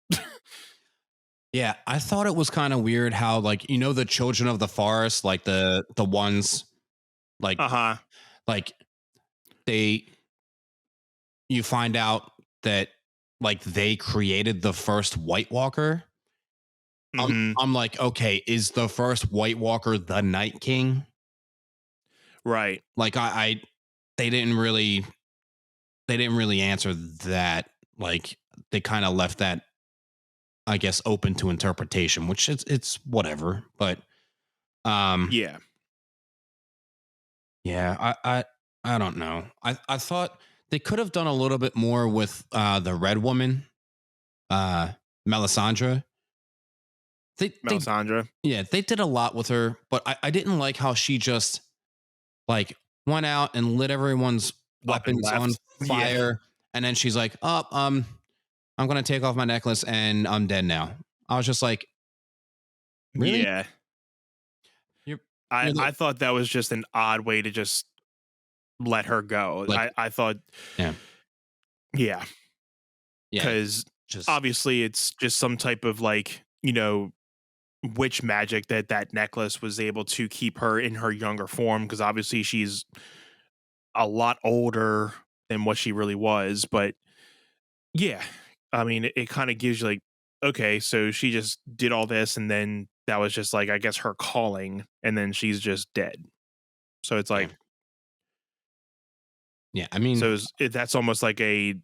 Yeah, I thought it was kind of weird how like the children of the forest, like the ones like Uh-huh. like they you find out that like they created the first White Walker. I'm Hmm. I'm like, okay, is the first White Walker the Night King? Right. Like I they didn't really answer that. Like they kind of left that, I guess, open to interpretation, which it's whatever. But um Yeah. yeah, I don't know. I thought they could have done a little bit more with the red woman, uh Melisandre. They Melisandre. Yeah, they did a lot with her, but I didn't like how she just like went out and lit everyone's Up and weapons on left. Yeah. fire, and then she's like, "Oh, I'm gonna take off my necklace and I'm dead now." I was just like, "Really? Yeah. You're I you're the I thought that was just an odd way to just let her go. like I thought, yeah yeah, yeah because just obviously it's just some type of like witch magic that necklace was able to keep her in her younger form because obviously she's a lot older than what she really was. But yeah, I mean, it kind of gives you like, okay, so she just did all this, and then that was just like, I guess, her calling, and then she's just dead. So it's Yeah. like, Yeah. I mean, so that's almost like a,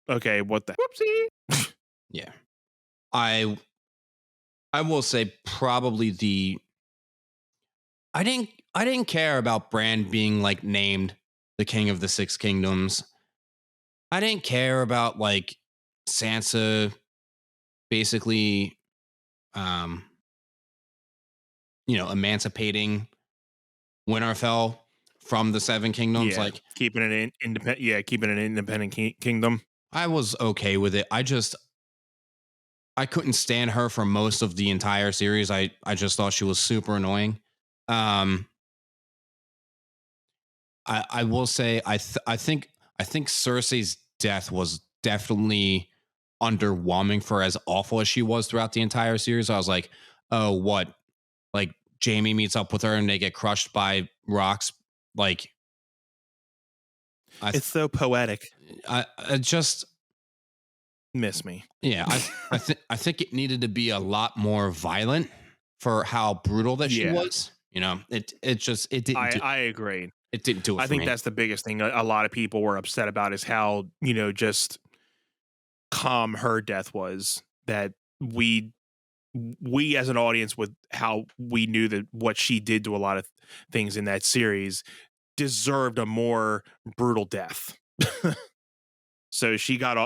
okay, what the whoopsie. yeah. I I will say probably I didn't care about Bran being like named the King of the Six Kingdoms. I didn't care about like Sansa basically um emancipating Winterfell from the Seven Kingdoms. Yeah, Like keeping it independent. Yeah, keeping an independent kingdom. I was okay with it. I couldn't stand her for most of the entire series. I just thought she was super annoying. Um I will say I think Cersei's death was definitely underwhelming for as awful as she was throughout the entire series. I was like, oh, what? Like Jamie meets up with her and they get crushed by rocks. Like I It's so poetic. I just Miss me. yeah, I think it needed to be a lot more violent for how brutal that she Yeah, was. It didn't do I agree. it didn't do it I for think me. that's the biggest thing a lot of people were upset about is how, just calm her death was. That we we as an audience, with how we knew that what she did to a lot of things in that series, deserved a more brutal death. So she got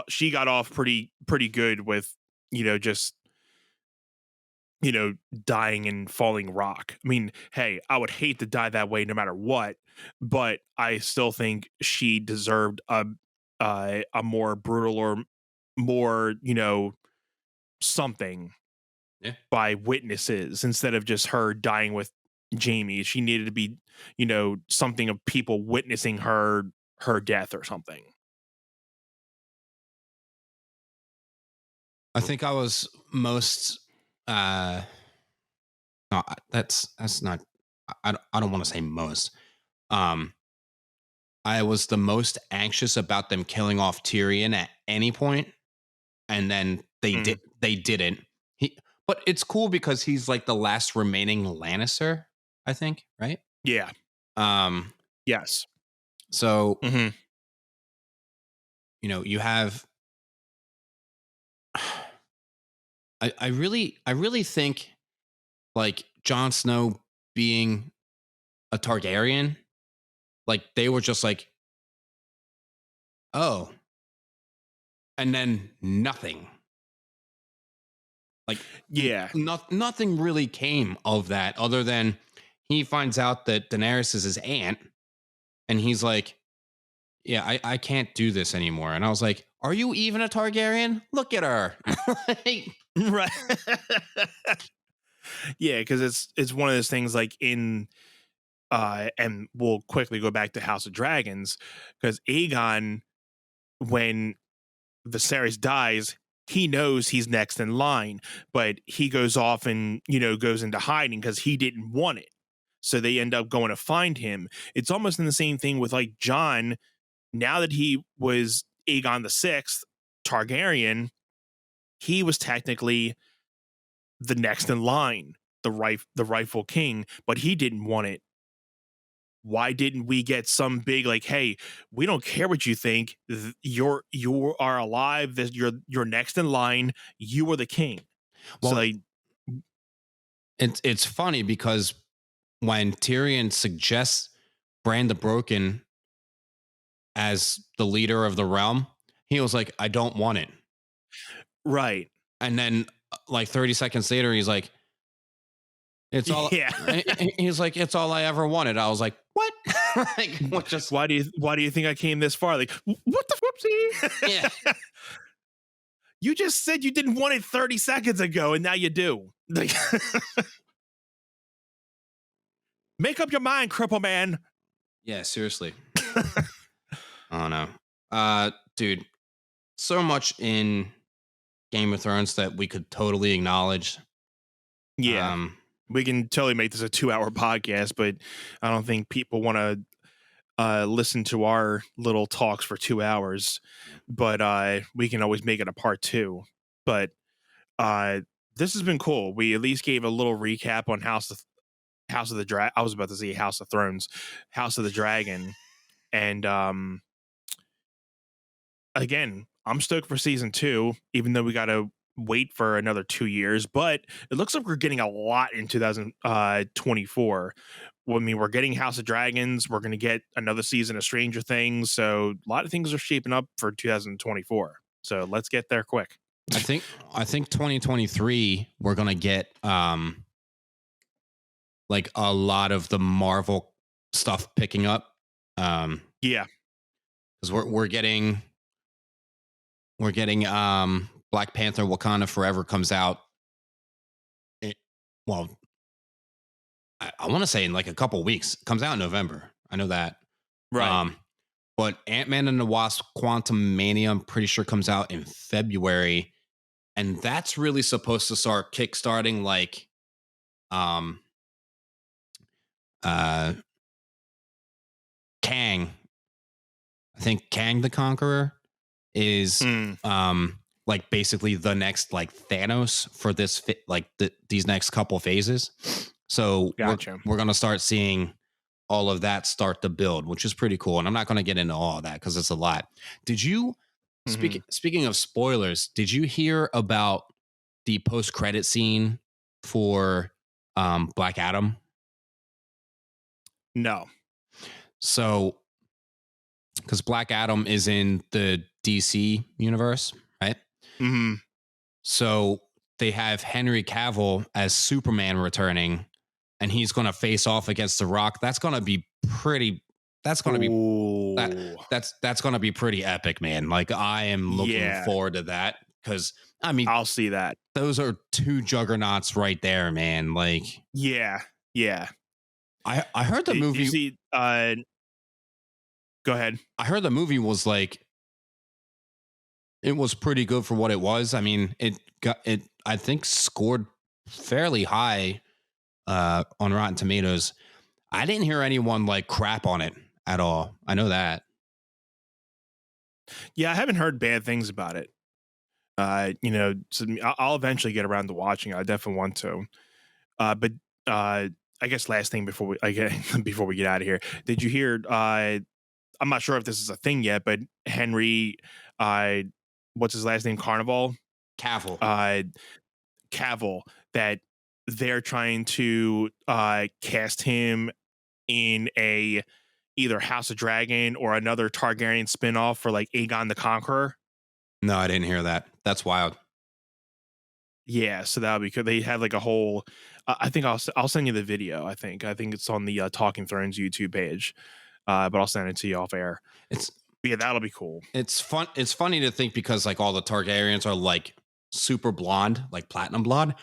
off pretty good with, just, you know dying and falling rock. I mean, hey, I would hate to die that way no matter what, but I still think she deserved a more brutal, or more, something Yeah. by witnesses, instead of just her dying with Jamie. She needed to be, something of people witnessing her death or something. I think I was most uh no, that's not I don't want to say most. Um I was the most anxious about them killing off Tyrion at any point, and then Mm, they didn't. But it's cool because he's like the last remaining Lannister, I think, right? yeah. Um Yes. so, Hmm. you have I really think like Jon Snow being a Targaryen, like they were just like, "Oh," and then nothing. Like Yeah. nothing really came of that other than he finds out that Daenerys is his aunt, and he's like, "Yeah, I can't do this anymore." And I was like, "Are you even a Targaryen? Look at her." Like, Right. Yeah, because it's one of those things, like, and we'll quickly go back to House of Dragons, because Aegon, when Viserys dies, he knows he's next in line, but he goes off and, goes into hiding because he didn't want it. So they end up going to find him. It's almost in the same thing with, like, John. Now that he was Aegon the Sixth Targaryen, he was technically the next in line, the rightful king, but he didn't want it. Why didn't we get some big, like, hey, we don't care what you think, you are alive, this you're next in line, you are the king. So, well, like, it's funny because when Tyrion suggests Bran the Broken as the leader of the realm, he was like, "I don't want it." right. And then like 30 seconds later, he's like, "It's all." Yeah. He's like, "It's all I ever wanted." I was like, "What?" Like, what? Just Why do you think I came this far? Like, what the yeah. whoopsie? You just said you didn't want it 30 seconds ago, and now you do. Like, make up your mind, cripple man. Yeah, seriously. I don't know. Dude, so much in Game of Thrones that we could totally acknowledge. Yeah. Um, We can totally make this a 2-hour podcast, but I don't think people want to listen to our little talks for 2 hours, but we can always make it a part two. But uh, this has been cool. We at least gave a little recap on House of the Dragon. I was about to say House of Thrones, House of the Dragon, and again, I'm stoked for season two, even though we got to wait for another 2 years. But it looks like we're getting a lot in 2024. Well, I mean, we're getting House of Dragons. We're going to get another season of Stranger Things. So a lot of things are shaping up for 2024. So let's get there quick. I think 2023 we're gonna get like a lot of the Marvel stuff picking up. Yeah. Because we're getting Black Panther Wakanda Forever comes out. Well, I want to say in like a couple weeks. It comes out in November. I know that. Right. But Ant-Man and the Wasp Quantum Mania, I'm pretty sure comes out in February. And that's really supposed to start kickstarting like um Kang. I think Kang the Conqueror is like basically the next like Thanos for this these next couple phases. So Gotcha. we're gonna start seeing all of that start to build, which is pretty cool. And I'm not gonna get into all of that because it's a lot. Did you speaking of spoilers, did you hear about the post-credit scene for Black Adam? No. So because Black Adam is in the DC universe, right? Mm-hmm. So they have Henry Cavill as Superman returning, and he's going to face off against The Rock. That's going to be pretty. That's going to be that's going to be pretty epic, man. Like I am looking forward to that because I mean I'll see that. Those are two juggernauts right there, man. Like yeah. I heard the movie. You see, go ahead. I heard the movie was like it was pretty good for what it was. I mean, it I think scored fairly high on Rotten Tomatoes. I didn't hear anyone like crap on it at all. I know that. Yeah, I haven't heard bad things about it. So I'll eventually get around to watching it. I definitely want to. But I guess last thing before we get out of here, did you hear? I'm not sure if this is a thing yet, but Henry, what's his last name? Cavill. Cavill. That they're trying to cast him in a either House of Dragon or another Targaryen spinoff for like Aegon the Conqueror. No, I didn't hear that. That's wild. Yeah, so that would be good. They had like a whole. I think I'll send you the video. I think it's on the Talking Thrones YouTube page, but I'll send it to you off air. Yeah, that'll be cool. It's fun. It's funny to think because like all the Targaryens are like super blonde, like platinum blonde.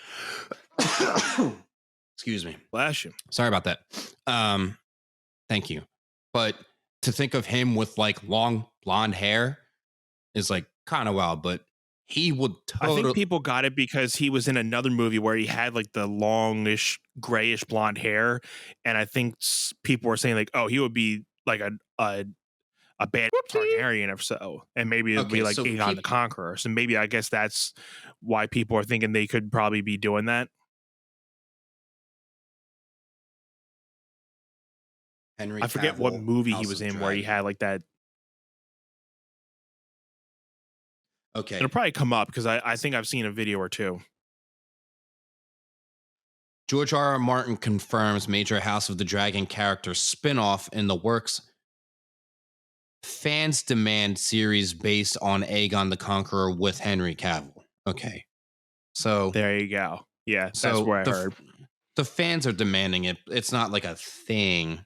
Excuse me. Bless you. Sorry about that. Thank you. But to think of him with like long blonde hair is like kind of wild, but he would I think people got it because he was in another movie where he had like the longish grayish blonde hair, and I think people were saying like, oh, he would be like a bad Targaryen or so, and maybe it'd be like Aegon the Conqueror. So maybe I guess that's why people are thinking they could probably be doing that. I forget what movie he was in where he had like that. Okay. It'll probably come up because I think I've seen a video or two. George R.R. Martin confirms major House of the Dragon character spinoff in the works. Fans demand series based on Aegon the Conqueror with Henry Cavill. Okay. So there you go. Yeah, that's where I heard. The fans are demanding it. It's not like a thing.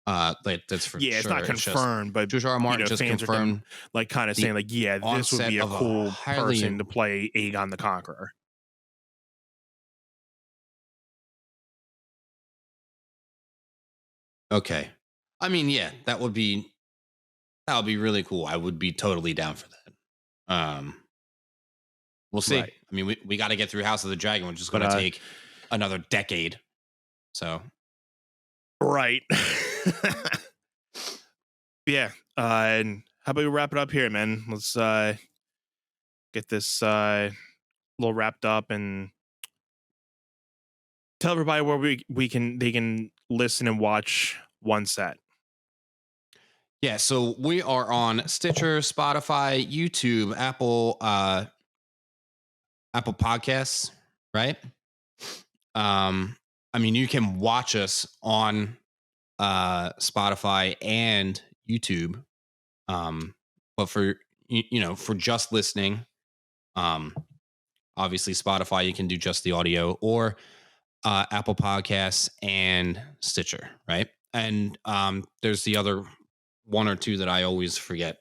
That's for it's not confirmed, but George R. R. Martin just confirmed, like kind of saying like, yeah, this would be a cool person to play Aegon the Conqueror. Okay, I mean, yeah, that would be really cool. I would be totally down for that. We'll see. Right. I mean, we got to get through House of the Dragon, which is going to take another decade. So, right. Yeah. And how about we wrap it up here, man? Let's get this little wrapped up and tell everybody where we can they can listen and watch one set. Yeah, so we are on Stitcher, Spotify, YouTube, Apple Podcasts, right? I mean, you can watch us on Spotify and YouTube. But for for just listening, um, obviously Spotify, you can do just the audio, or Apple Podcasts and Stitcher, right? And there's the other one or two that I always forget.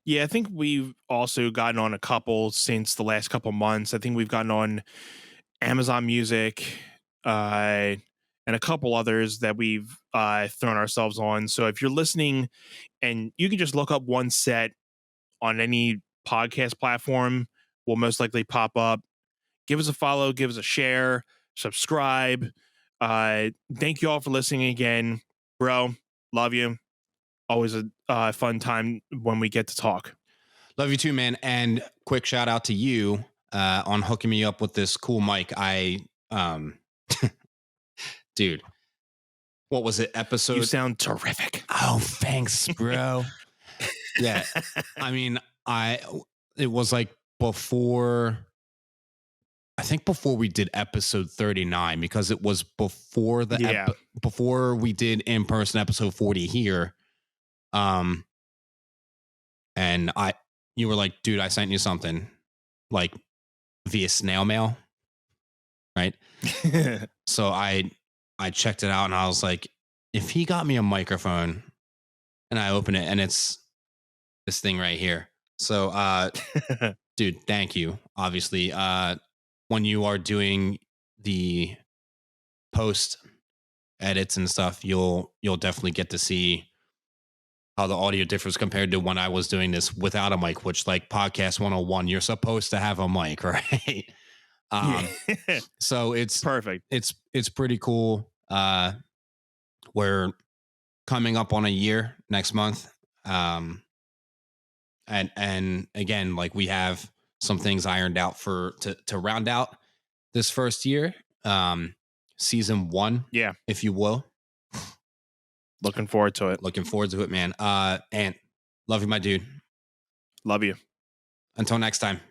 Yeah, I think we've also gotten on a couple since the last couple months. I think we've gotten on Amazon Music, uh, and a couple others that we've thrown ourselves on. So if you're listening and you can just look up one set on any podcast platform, will most likely pop up. Give us a follow, give us a share, subscribe. Thank you all for listening again, bro. Love you. Always a fun time when we get to talk. Love you too, man. And quick shout out to you on hooking me up with this cool mic. Um, dude, what was it? You Episode? sound terrific. Oh, thanks, bro. Yeah, I mean, it was like before. I think before we did episode 39, because it was before Yeah. before we did in person episode 40 here. Um, and you were like, dude, I sent you something like via snail mail, right? So I checked it out and I was like, if he got me a microphone, and I open it and it's this thing right here. So dude, thank you. Obviously, when you are doing the post edits and stuff, you'll definitely get to see how the audio differs compared to when I was doing this without a mic, which, like podcast 101, you're supposed to have a mic, right? Yeah. um so Perfect. it's pretty cool. We're coming up on a year next month. And again, like, we have some things ironed out to round out this first year, season 1, Yeah. if you will. Looking forward to it. Looking forward to it, man. And love you, my dude. Love you. Until next time.